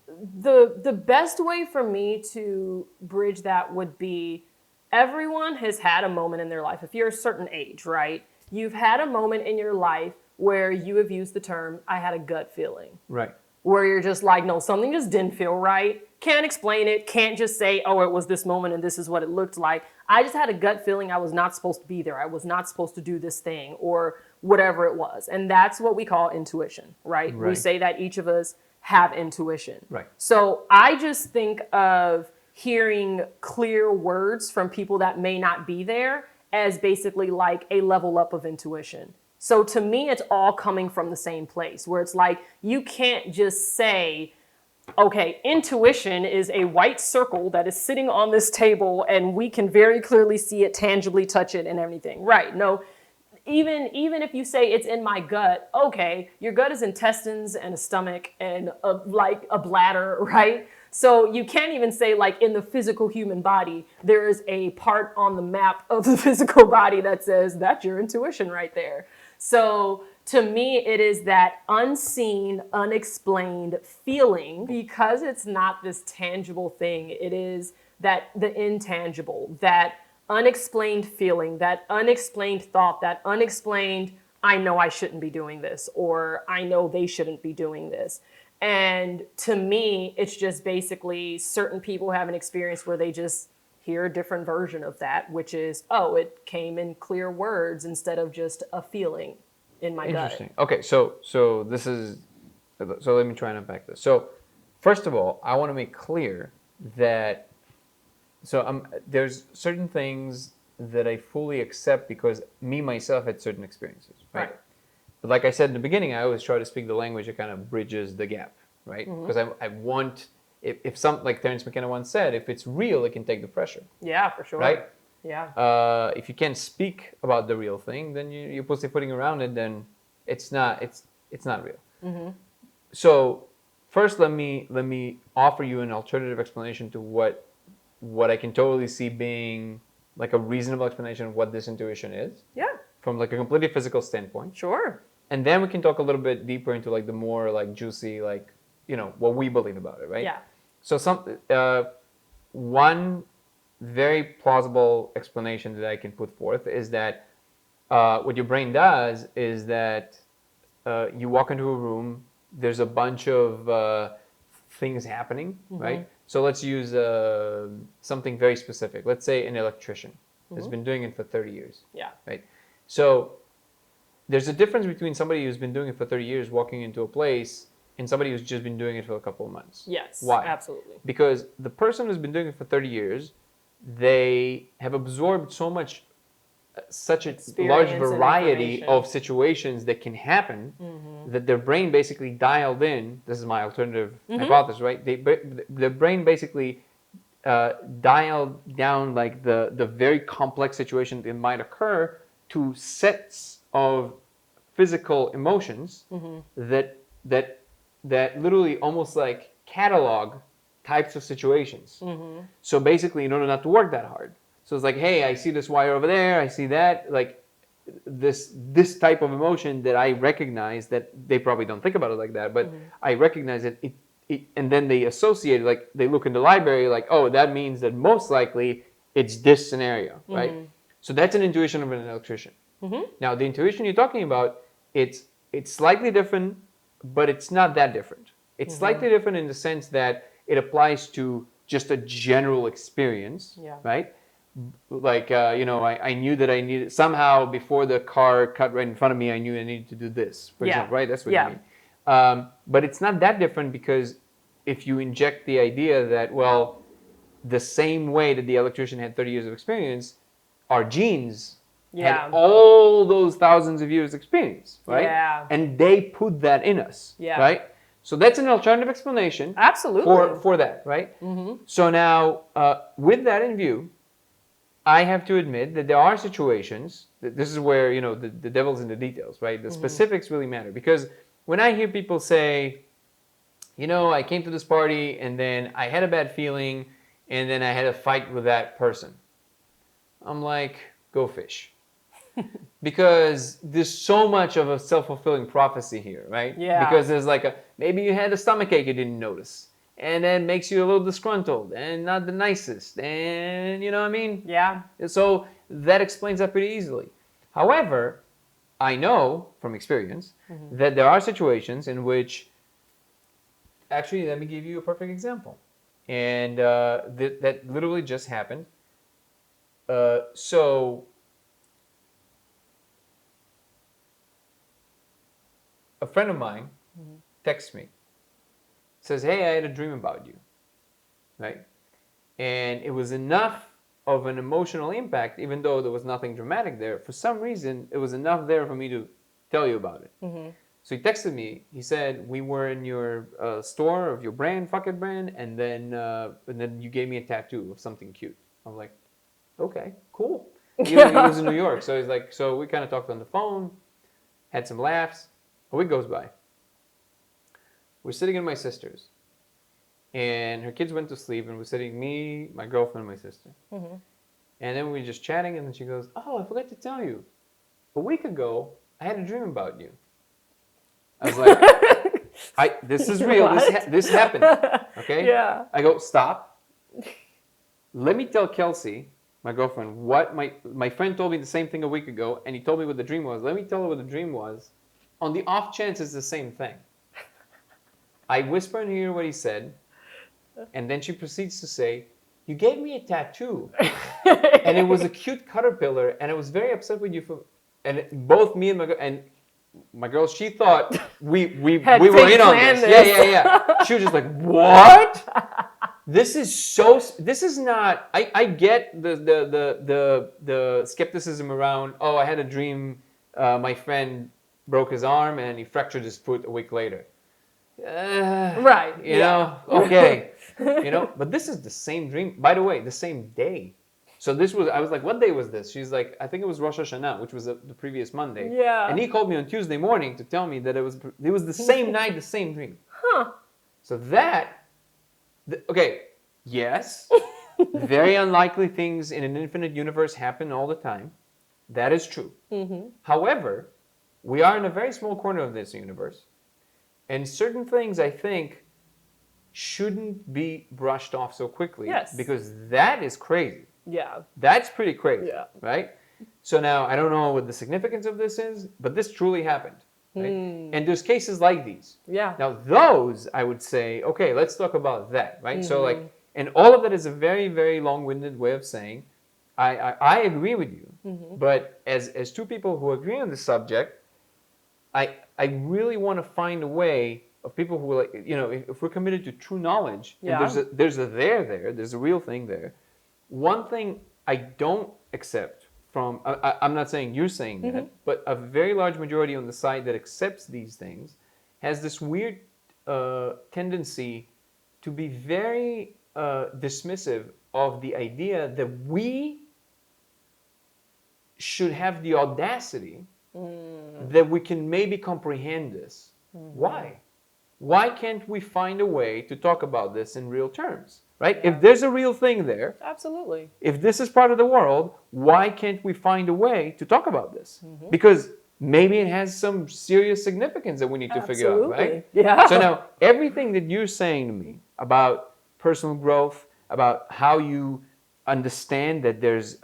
the best way for me to bridge that would be, everyone has had a moment in their life. If you're a certain age, right? You've had a moment in your life where you have used the term, I had a gut feeling. Right. Where you're just like, no, something just didn't feel right. Can't explain it. Can't just say, oh, it was this moment and this is what it looked like. I just had a gut feeling I was not supposed to be there. I was not supposed to do this thing, or whatever it was. And that's what we call intuition, right? We say that each of us have intuition. Right. So I just think of hearing clear words from people that may not be there as basically like a level up of intuition. So to me, it's all coming from the same place, where it's like, you can't just say, okay, intuition is a white circle that is sitting on this table and we can very clearly see it, tangibly touch it and everything. Right. No, even if you say it's in my gut, okay, your gut is intestines and a stomach and a bladder, right? So you can't even say like in the physical human body, there is a part on the map of the physical body that says that's your intuition right there. So to me, it is that unseen, unexplained feeling, because it's not this tangible thing. It is that the intangible, that unexplained feeling, that unexplained thought, that unexplained, I know I shouldn't be doing this, or I know they shouldn't be doing this. And to me, it's just basically certain people have an experience where they just hear a different version of that, which is, oh, it came in clear words instead of just a feeling in my gut. Interesting. Okay, so this is, so let me try and unpack this. So first of all, I want to make clear that, there's certain things that I fully accept because me myself had certain experiences, right? But like I said in the beginning, I always try to speak the language that kind of bridges the gap, right? Because I want, if some, like Terence McKenna once said, if it's real, it can take the pressure. Yeah, for sure. Right? Yeah. If you can't speak about the real thing, then you're pussyfooting around it, then it's not real. So first, let me offer you an alternative explanation to what I can totally see being like a reasonable explanation of what this intuition is. Yeah. From like a completely physical standpoint. Sure. And then we can talk a little bit deeper into like the more like juicy, like, what we believe about it, right? Yeah. So one very plausible explanation that I can put forth is that what your brain does is that you walk into a room, there's a bunch of things happening, right? So let's use something very specific. Let's say an electrician has been doing it for 30 years. Yeah. Right? So there's a difference between somebody who's been doing it for 30 years walking into a place and somebody who's just been doing it for a couple of months. Yes. Why? Absolutely. Because the person who's been doing it for 30 years, they have absorbed such a large variety of situations that can happen that their brain basically dialed in. This is my alternative hypothesis, right? The brain basically dialed down like the very complex situation that might occur to sets of physical emotions that literally almost like catalog types of situations. So basically, in order not to work that hard. So it's like, hey, I see this wire over there, I see that, like this type of emotion that I recognize, that they probably don't think about it like that, but I recognize it, and then they associate it, like they look in the library, like, oh, that means that most likely it's this scenario, right? So that's an intuition of an electrician. Now, the intuition you're talking about, it's slightly different, but it's not that different. It's slightly different in the sense that it applies to just a general experience, right? Like, I knew that I needed, somehow before the car cut right in front of me, I knew I needed to do this, for example, right? That's what you mean. But it's not that different because if you inject the idea that, well, the same way that the electrician had 30 years of experience, our genes had all those thousands of years experience, right? Yeah. And they put that in us, right? So that's an alternative explanation. Absolutely. For that, right? So now, with that in view, I have to admit that there are situations, this is where, the devil's in the details, right? The specifics really matter. Because when I hear people say, I came to this party and then I had a bad feeling and then I had a fight with that person, I'm like, go fish. Because there's so much of a self-fulfilling prophecy here, right? Yeah. Because there's like maybe you had a stomachache you didn't notice. And then makes you a little disgruntled and not the nicest. And you know what I mean? Yeah. So that explains that pretty easily. However, I know from experience that there are situations in which, actually, let me give you a perfect example. And that literally just happened. So a friend of mine texts me, says, hey, I had a dream about you, right? And it was enough of an emotional impact, even though there was nothing dramatic there. For some reason, it was enough there for me to tell you about it. So he texted me. He said, we were in your store of your brand, fuck it brand, and then you gave me a tattoo of something cute. I'm like, okay, cool. He was in New York, so he's like, so we kind of talked on the phone, had some laughs. A week goes by. We're sitting in my sister's, and her kids went to sleep, and we're sitting, me, my girlfriend, and my sister. And then we were just chatting, and then she goes, oh, I forgot to tell you. A week ago, I had a dream about you. I was like, this is real. This happened. Okay? Yeah. I go, stop. Let me tell Kelsey, my girlfriend, what my friend told me the same thing a week ago, and he told me what the dream was. Let me tell her what the dream was. On the off chance it's the same thing. I whisper in her ear what he said, and then she proceeds to say, you gave me a tattoo, and it was a cute caterpillar, and I was very upset with you for, and both me and my girl, she thought we were in on this. Yeah. She was just like, what? This is not. I get the skepticism around. Oh, I had a dream. My friend broke his arm and he fractured his foot a week later. Right. You know. Okay. You know. But this is the same dream. By the way, the same day. So this was. I was like, what day was this? She's like, I think it was Rosh Hashanah, which was the previous Monday. Yeah. And he called me on Tuesday morning to tell me that it was the same night, the same dream. Huh. So that. Okay, yes, very unlikely things in an infinite universe happen all the time. That is true. Mm-hmm. However, we are in a very small corner of this universe, and certain things, I think, shouldn't be brushed off so quickly. Yes. Because that is crazy. Yeah. That's pretty crazy. Yeah. Right? So now, I don't know what the significance of this is, but this truly happened. Right? And there's cases like these. Yeah. Now those, I would say, okay, let's talk about that, right? So like, and all of that is a very, very long-winded way of saying, I agree with you, but as two people who agree on the subject, I really want to find a way of people who, like, you know, if we're committed to true knowledge, and there's a real thing there. One thing I don't accept from, I'm not saying you're saying that, but a very large majority on the side that accepts these things has this weird tendency to be very dismissive of the idea that we should have the audacity that we can maybe comprehend this. Why? Why can't we find a way to talk about this in real terms? Right? Yeah. If there's a real thing there, absolutely. If this is part of the world, why can't we find a way to talk about this? Because maybe it has some serious significance that we need to figure out, right? Yeah. So now, everything that you're saying to me about personal growth, about how you understand that there's,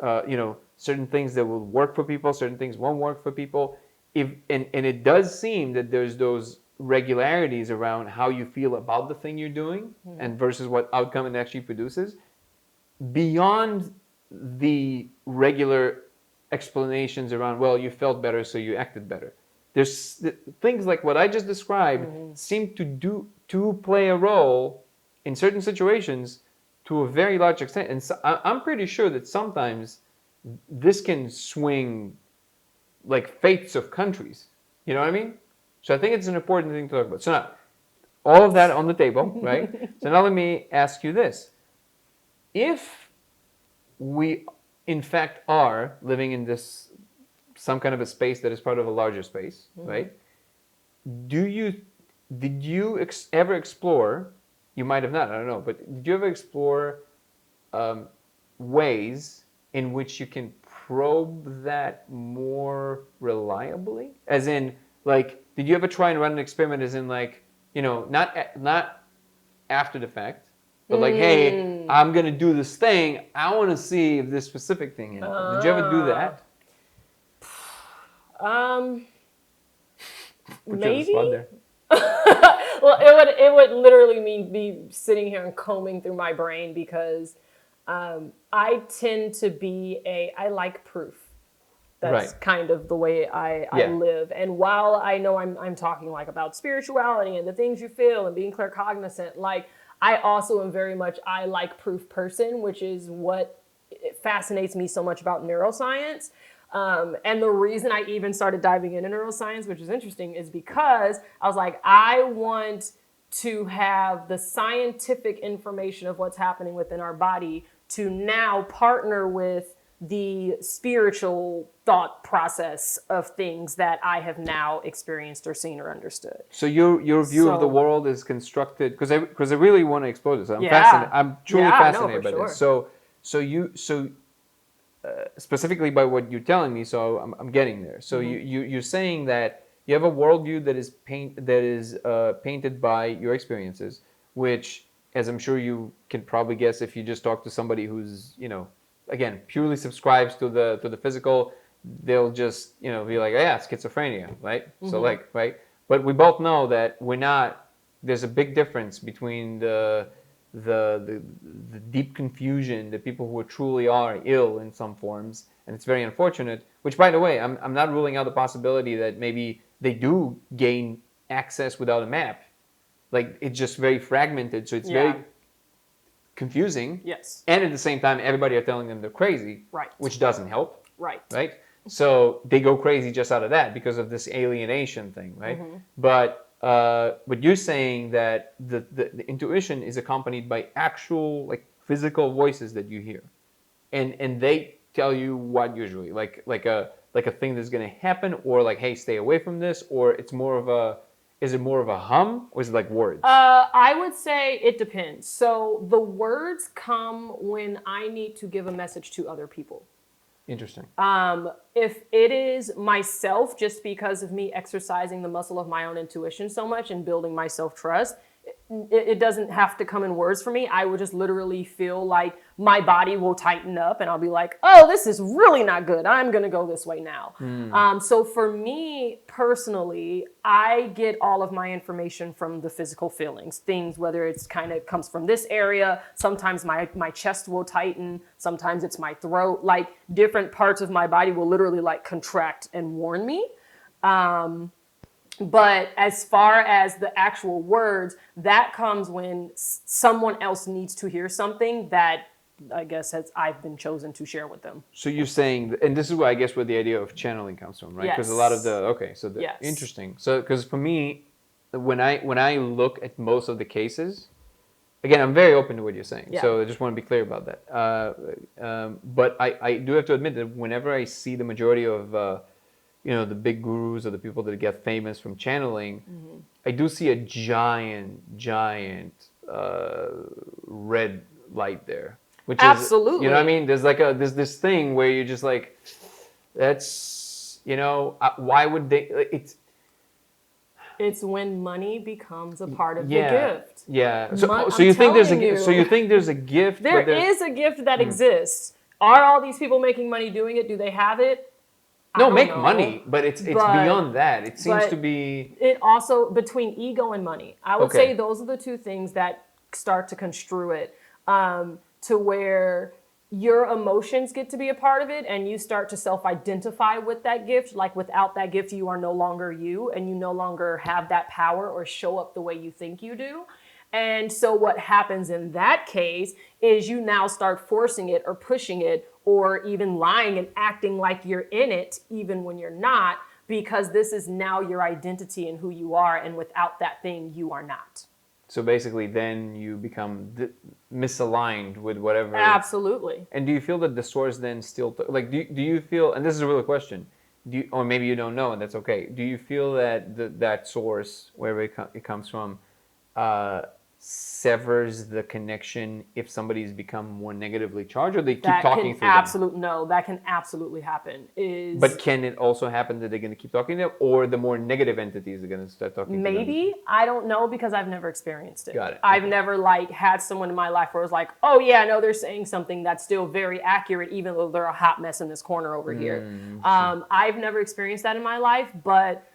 certain things that will work for people, certain things won't work for people, and it does seem that there's those regularities around how you feel about the thing you're doing and versus what outcome it actually produces, beyond the regular explanations around, well, you felt better so you acted better. There's things like what I just described seem to play a role in certain situations to a very large extent, and so I'm pretty sure that sometimes this can swing like fates of countries. You know what I mean? So I think it's an important thing to talk about. So now, all of that on the table, right? So now let me ask you this. If we, in fact, are living in this, some kind of a space that is part of a larger space, right? Did you ever explore, you might have not, I don't know, but did you ever explore ways in which you can probe that more reliably? As in, like, did you ever try and run an experiment as in, like, not after the fact, but like, hey, I'm going to do this thing. I want to see if this specific thing happens. Did you ever do that? Maybe. Well, it would literally mean be sitting here and combing through my brain because I tend to be I like proof. That's kind of the way I live. And while I know I'm talking like about spirituality and the things you feel and being claircognizant, like I also am very much I like proof person, which is what fascinates me so much about neuroscience. And the reason I even started diving into neuroscience, which is interesting, is because I was like, I want to have the scientific information of what's happening within our body to now partner with the spiritual thought process of things that I have now experienced or seen or understood. So your view of the world is constructed, because I really want to explore this. I'm fascinated. I'm truly fascinated by this. So specifically by what you're telling me, so I'm getting there. So you're saying that you have a worldview that is painted by your experiences, which, as I'm sure you can probably guess if you just talk to somebody who's, again, purely subscribes to the physical, they'll just, be like, oh, yeah, schizophrenia, right? So right? But we both know that there's a big difference between the the deep confusion, the people who truly are ill in some forms, and it's very unfortunate. Which, by the way, I'm not ruling out the possibility that maybe they do gain access without a map. Like, it's just very fragmented, so it's very confusing. Yes. And at the same time, everybody are telling them they're crazy, Right. which doesn't help. Right. Right. So they go crazy just out of that because of this alienation thing, right? But you're saying that the intuition is accompanied by actual, like, physical voices that you hear, and they tell you what usually, like a thing that's going to happen, or like, hey, stay away from this, or it's more of a, is it more of a hum, or is it like words? I would say it depends. So the words come when I need to give a message to other people. Interesting. If it is myself, just because of me exercising the muscle of my own intuition so much and building my self-trust, it doesn't have to come in words for me. I would just literally feel like my body will tighten up and I'll be like, oh, this is really not good. I'm going to go this way now. So for me personally, I get all of my information from the physical feelings, things, whether it's kind of comes from this area. Sometimes my chest will tighten. Sometimes it's my throat. Like, different parts of my body will literally like contract and warn me. But as far as the actual words, that comes when someone else needs to hear something that I guess I've been chosen to share with them. So you're saying, and this is where I guess where the idea of channeling comes from, right? Because a lot of interesting. So because for me, when I look at most of the cases, again, I'm very open to what you're saying. So I just want to be clear about that. But I do have to admit that whenever I see the majority of the big gurus or the people that get famous from channeling, I do see a giant red light there. Which absolutely. Is, you know what I mean? There's this thing where you're just like, that's, why would they, it's when money becomes a part of the gift. Yeah. So you think there's a gift? There is a gift that exists. Are all these people making money doing it? Do they have it? No, make money, but it's beyond that. It seems to be. It also, between ego and money, I would say those are the two things that start to construe it, to where your emotions get to be a part of it, and you start to self-identify with that gift. Like, without that gift, you are no longer you, and you no longer have that power or show up the way you think you do. And so what happens in that case is you now start forcing it or pushing it, or even lying and acting like you're in it, even when you're not, because this is now your identity and who you are. And without that thing, you are not. So basically, then you become misaligned with whatever. Absolutely. And do you feel that the source then still, do you feel, and this is a real question, or maybe you don't know, and that's okay. Do you feel that that source, wherever it comes from, severs the connection if somebody's become more negatively charged, or they keep talking through them? No, that can absolutely happen. But can it also happen that they're going to keep talking to them, or the more negative entities are going to start talking to them? Maybe. I don't know, because I've never experienced it. Got it. I've never had someone in my life where it was like, oh yeah, no, they're saying something that's still very accurate, even though they're a hot mess in this corner over here. I've never experienced that in my life, but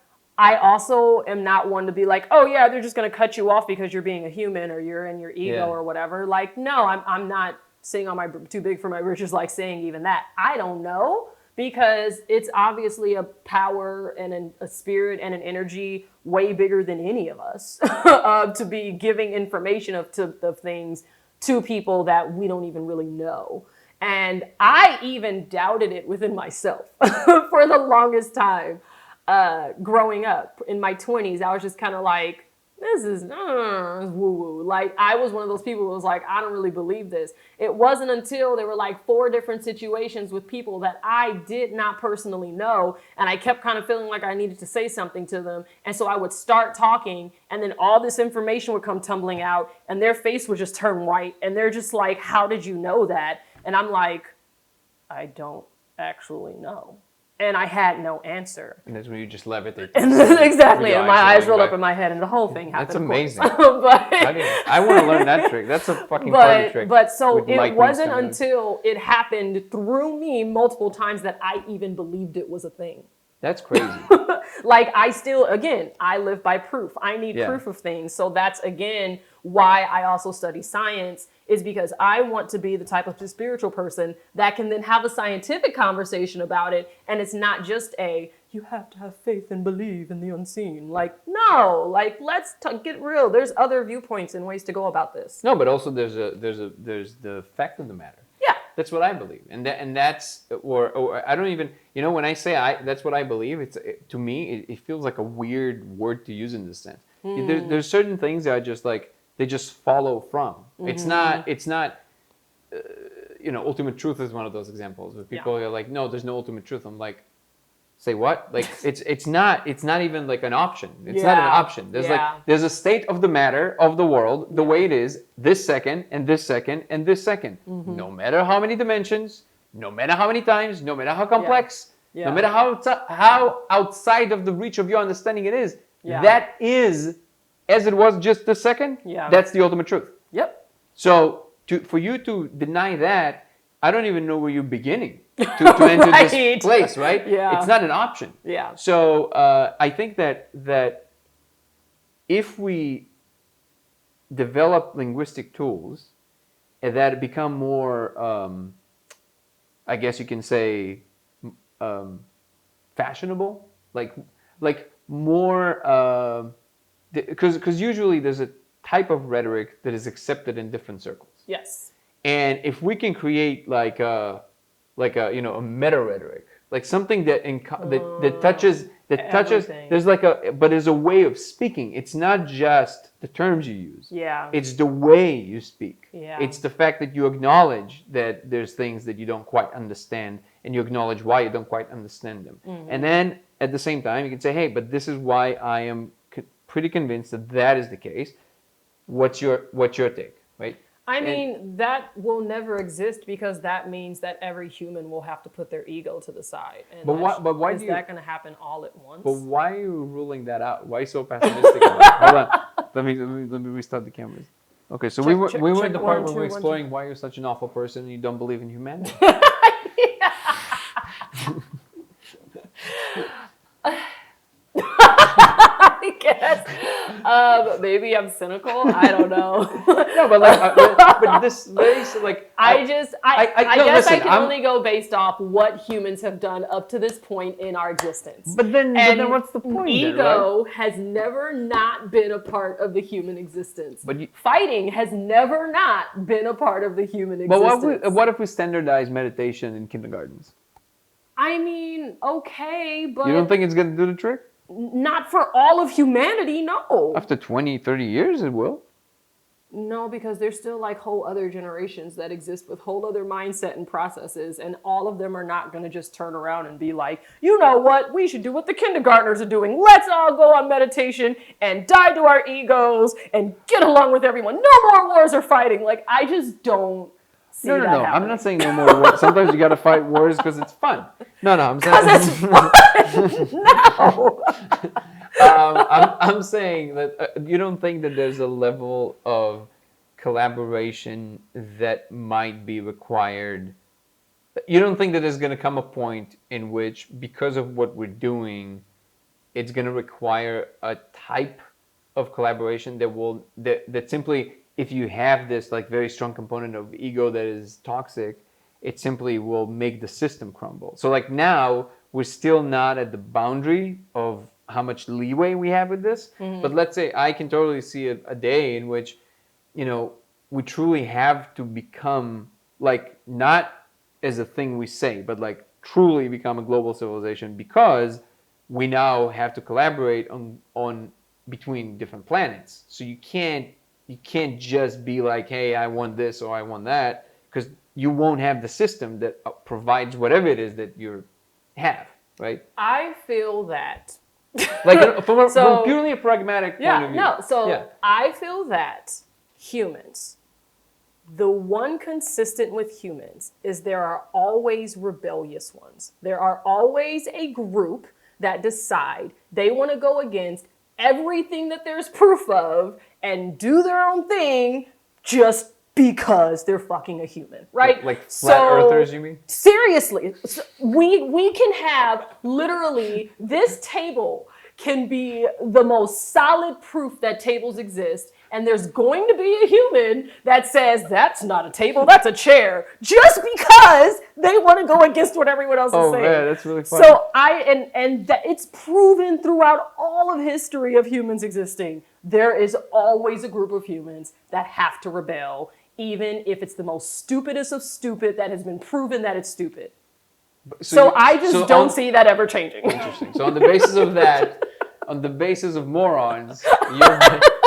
I also am not one to be like, oh yeah, they're just going to cut you off because you're being a human or you're in your ego or whatever. Like, no, I'm not sitting on my too big for my britches, like saying even that. I don't know, because it's obviously a power and a spirit and an energy way bigger than any of us to be giving information of things to people that we don't even really know. And I even doubted it within myself for the longest time. Growing up in my 20s, I was just kind of like, this is woo-woo. Like, I was one of those people who was like, I don't really believe this. It wasn't until there were like 4 different situations with people that I did not personally know, and I kept kind of feeling like I needed to say something to them. And so I would start talking, and then all this information would come tumbling out, and their face would just turn white, and they're just like, how did you know that? And I'm like, I don't actually know. And I had no answer. And that's when you just levitate. Exactly. And my eyes rolled up in my head, and the whole thing happened. That's amazing. But I want to learn that trick. That's a fucking party trick. But so it wasn't until it happened through me multiple times that I even believed it was a thing. That's crazy. Like I live by proof. I need proof of things. So that's again why I also study science, is because I want to be the type of spiritual person that can then have a scientific conversation about it. And it's not just you have to have faith and believe in the unseen. Like, no, like let's get real. There's other viewpoints and ways to go about this. No, but also there's the fact of the matter. Yeah. That's what I believe, and that's or I don't even, when I say that's what I believe. To me it feels like a weird word to use in this sense. There's certain things that I just like, they just follow from. It's not ultimate truth is one of those examples where people are like, no, there's no ultimate truth. I'm like, say what? Like it's not even like an option. It's not an option. There's a state of the matter of the world the way it is this second and this second and this second. No matter how many dimensions, no matter how many times, no matter how complex, no matter how outside of the reach of your understanding it is, that is as it was just this second. That's the ultimate truth. Yep. So for you to deny that, I don't even know where you're beginning to enter this place, right? Yeah. It's not an option. Yeah. So I think that if we develop linguistic tools that become more, I guess you can say, fashionable, like more, because usually there's a type of rhetoric that is accepted in different circles. Yes. And if we can create like a meta rhetoric, like something that touches there's but there's a way of speaking. It's not just the terms you use. Yeah. It's the way you speak. Yeah. It's the fact that you acknowledge that there's things that you don't quite understand, and you acknowledge why you don't quite understand them. And then at the same time you can say, hey, but this is why I am pretty convinced that is the case. What's your take, right? I mean, that will never exist, because that means that every human will have to put their ego to the side. And but why is that going to happen all at once? But why are you ruling that out? Why so pessimistic? Hold on. Let me restart the cameras. Okay, so we were at the part where we're exploring why you're such an awful person and you don't believe in humanity. I guess. Maybe I'm cynical. I don't know. No, but but this very I guess I can only go based off what humans have done up to this point in our existence. But then what's the point? Ego has never not been a part of the human existence. But fighting has never not been a part of the human existence. But what if we standardize meditation in kindergartens? I mean, okay, but you don't think it's going to do the trick? Not for all of humanity, no. After 20, 30 years, it will. No, because there's still like whole other generations that exist with whole other mindset and processes, and all of them are not going to just turn around and be like, you know what, we should do what the kindergartners are doing. Let's all go on meditation and die to our egos and get along with everyone. No more wars or fighting. Like, I just don't. No. Happening. I'm not saying no more wars. Sometimes you got to fight wars because it's fun. No, I'm saying it's fun. No. I'm saying that you don't think that there's a level of collaboration that might be required. You don't think that there's going to come a point in which, because of what we're doing, it's going to require a type of collaboration that simply, if you have this like very strong component of ego that is toxic, it simply will make the system crumble. So like now we're still not at the boundary of how much leeway we have with this. Mm-hmm. But let's say I can totally see a day in which, we truly have to become like, not as a thing we say, but like truly become a global civilization, because we now have to collaborate on between different planets. So you can't just be like, hey, I want this or I want that, because you won't have the system that provides whatever it is that you have, right? I feel that. Like from purely a pragmatic point of view. I feel that humans, the one consistent with humans is there are always rebellious ones. There are always a group that decide they want to go against everything that there's proof of and do their own thing just because they're fucking a human, right? Like flat earthers, you mean? Seriously, we can have literally this table can be the most solid proof that tables exist, and there's going to be a human that says that's not a table, that's a chair, just because they want to go against what everyone else is saying. Oh man, that's really funny. So that it's proven throughout all of history of humans existing, there is always a group of humans that have to rebel, even if it's the most stupidest of stupid that has been proven that it's stupid. So I just don't see that ever changing. Interesting. So on the basis of that, on the basis of morons,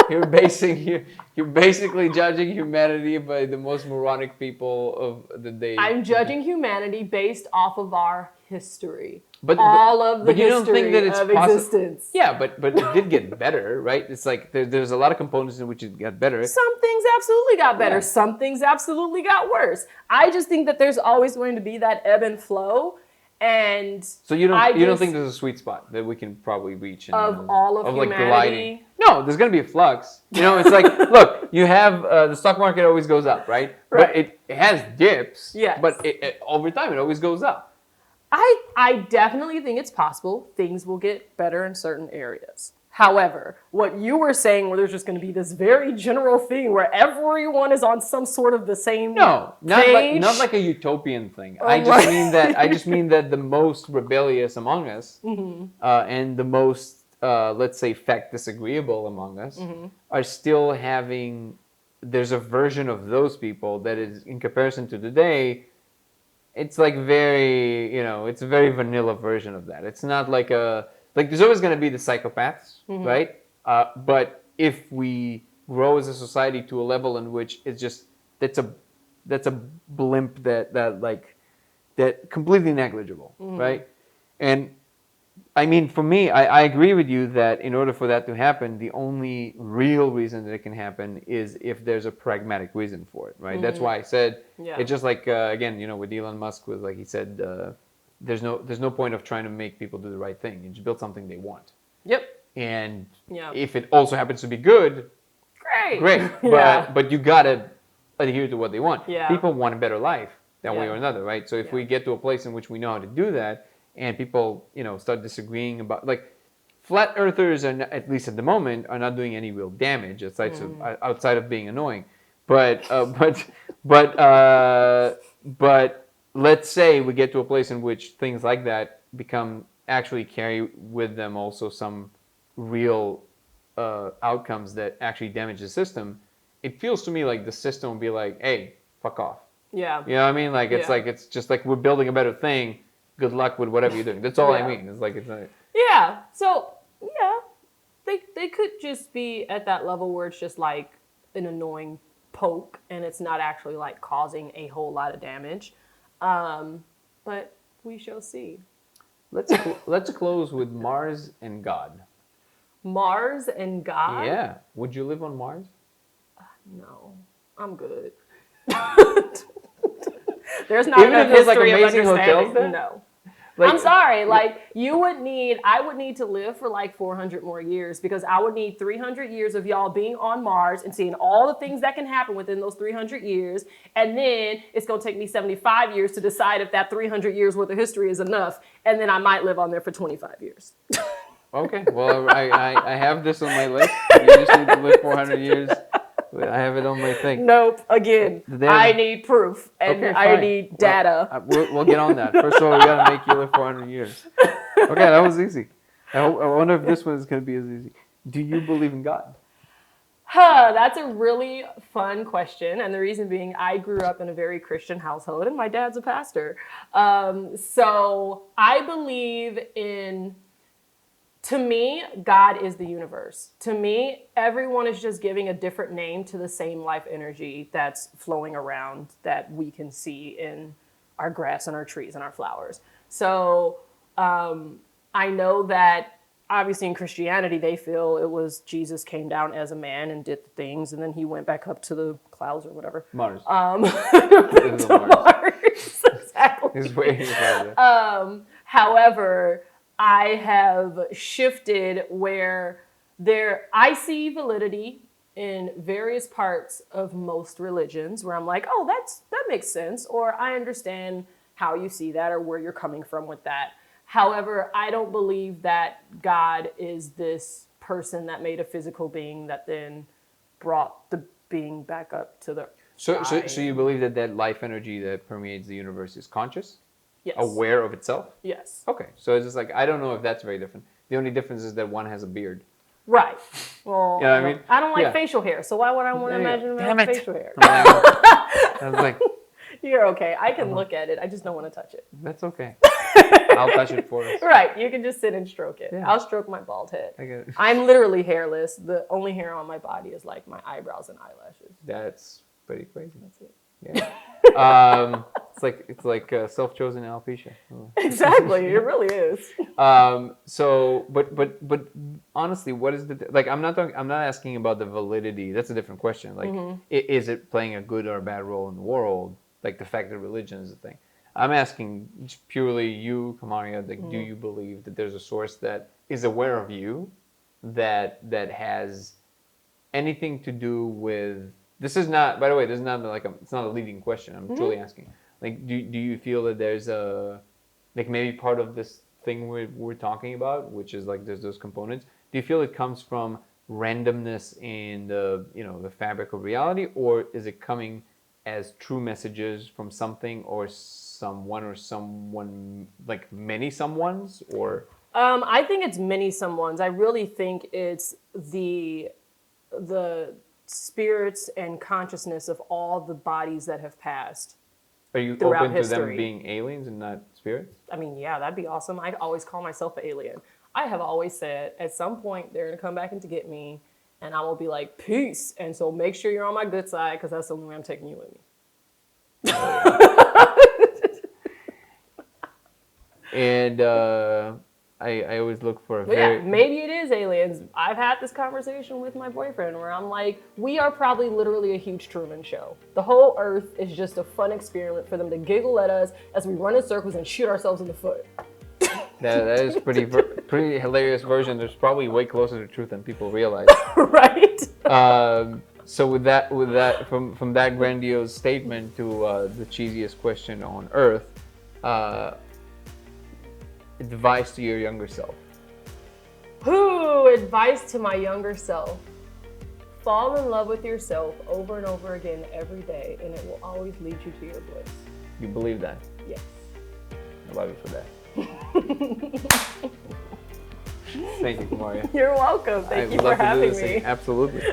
you're basically judging humanity by the most moronic people of the day. I'm judging humanity based off of our history. But you history don't think that it's of existence. Yeah, but it did get better, right? It's like there's a lot of components in which it got better. Some things absolutely got better. Yeah. Some things absolutely got worse. I just think that there's always going to be that ebb and flow. And so you don't think there's a sweet spot that we can probably reach of all of humanity? Like gliding? No, there's going to be a flux. You know, it's like, look, you have the stock market always goes up, right? Right. But it has dips. Yes. But over time it always goes up. I definitely think it's possible things will get better in certain areas. However, what you were saying, where there's just going to be this very general thing where everyone is on some sort of the same page. Not like a utopian thing. I just mean that the most rebellious among us and the most, let's say, fact disagreeable among us are still having. There's a version of those people that is, in comparison to today, it's like it's a very vanilla version of that. It's not like there's always going to be the psychopaths, right? But if we grow as a society to a level in which it's just that's a blimp that completely negligible, right? And I mean, for me, I agree with you that in order for that to happen, the only real reason that it can happen is if there's a pragmatic reason for it, right? That's why I said it's just like again, with Elon Musk was like he said, there's no point of trying to make people do the right thing. You just build something they want. Yep. And if it also happens to be good, great. But you gotta adhere to what they want. Yeah. People want a better life that way or another, right? So if we get to a place in which we know how to do that, and people, start disagreeing about, like, flat earthers are at least at the moment are not doing any real damage outside of being annoying. But let's say we get to a place in which things like that actually carry with them also some real outcomes that actually damage the system. It feels to me like the system will be like, hey, fuck off. Yeah. You know what I mean? Like it's just like we're building a better thing. Good luck with whatever you're doing. That's all I mean. It's like Yeah. So they could just be at that level where it's just like an annoying poke and it's not actually like causing a whole lot of damage. But we shall see. Let's close with Mars and God. Mars and God? Yeah. Would you live on Mars? No. I'm good. There's not enough history of understanding. No. I'm sorry. Like I would need to live for like 400 more years because I would need 300 years of y'all being on Mars and seeing all the things that can happen within those 300 years. And then it's going to take me 75 years to decide if that 300 years worth of history is enough. And then I might live on there for 25 years. Okay. Well, I have this on my list. You just need to live 400 years. I have it on my thing. Nope. Again, I need proof and I need data. We'll get on that. First of all, we got to make you live 400 years. Okay, that was easy. I wonder if this one is going to be as easy. Do you believe in God? That's a really fun question. And the reason being, I grew up in a very Christian household and my dad's a pastor. So I believe in... To me, God is the universe. To me, everyone is just giving a different name to the same life energy that's flowing around that we can see in our grass and our trees and our flowers. So I know that obviously in Christianity, they feel it was Jesus came down as a man and did the things, and then he went back up to the clouds or whatever. Mars. To Mars. Exactly. He's waiting for that. However, I have shifted where I see validity in various parts of most religions where I'm like, oh, that makes sense, or I understand how you see that or where you're coming from with that. However, I don't believe that God is this person that made a physical being that then brought the being back up to the So sky. you believe that life energy that permeates the universe is conscious, Yes. aware of itself? Yes. Okay, so it's just like, I don't know if that's very different. The only difference is that one has a beard. Right. Well, You know what I mean? I don't like Yeah. facial hair, so why would I want to There you imagine go. him Damn having it. facial hair? I was like, You're okay. I can look at it. I just don't want to touch it. that's okay. I'll touch it for us. Right. You can just sit and stroke it. Yeah. I'll stroke my bald head. I get it. I'm literally hairless. The only hair on my body is like my eyebrows and eyelashes. That's pretty crazy. That's it. Yeah. It's like self-chosen alopecia. Exactly. It really is. So, but honestly, what is the like? I'm not asking about the validity. That's a different question. Like, is it playing a good or a bad role in the world? Like the fact that religion is a thing. I'm asking just purely you, Kamaria. Like, do you believe that there's a source that is aware of you, that has anything to do with? This is not, by the way, this is not like it's not a leading question. I'm truly asking. Like, do you feel that there's a, like maybe part of this thing we're talking about, which is like there's those components. Do you feel it comes from randomness in the the fabric of reality, or is it coming as true messages from something or someone like many someones or? I think it's many someones. I really think it's the spirits and consciousness of all the bodies that have passed. Are you throughout open history. to them being aliens and not spirits? I mean, yeah, that'd be awesome. I'd always call myself an alien. I have always said at some point they're going to come back and to get me, and I will be like, peace. And so make sure you're on my good side, because that's the only way I'm taking you with me. And I always look for a But very... yeah, maybe it is aliens. I've had this conversation with my boyfriend where I'm like, we are probably literally a huge Truman Show. The whole Earth is just a fun experiment for them to giggle at us as we run in circles and shoot ourselves in the foot. That is pretty hilarious version. There's probably way closer to truth than people realize. Right? So with that, from that grandiose statement to the cheesiest question on Earth, advice to your younger self. Advice to my younger self. Fall in love with yourself over and over again every day, and it will always lead you to your bliss. You believe that? Yes. I love you for that. Thank you, Kamaria. You're welcome. Thank you for having me. Absolutely.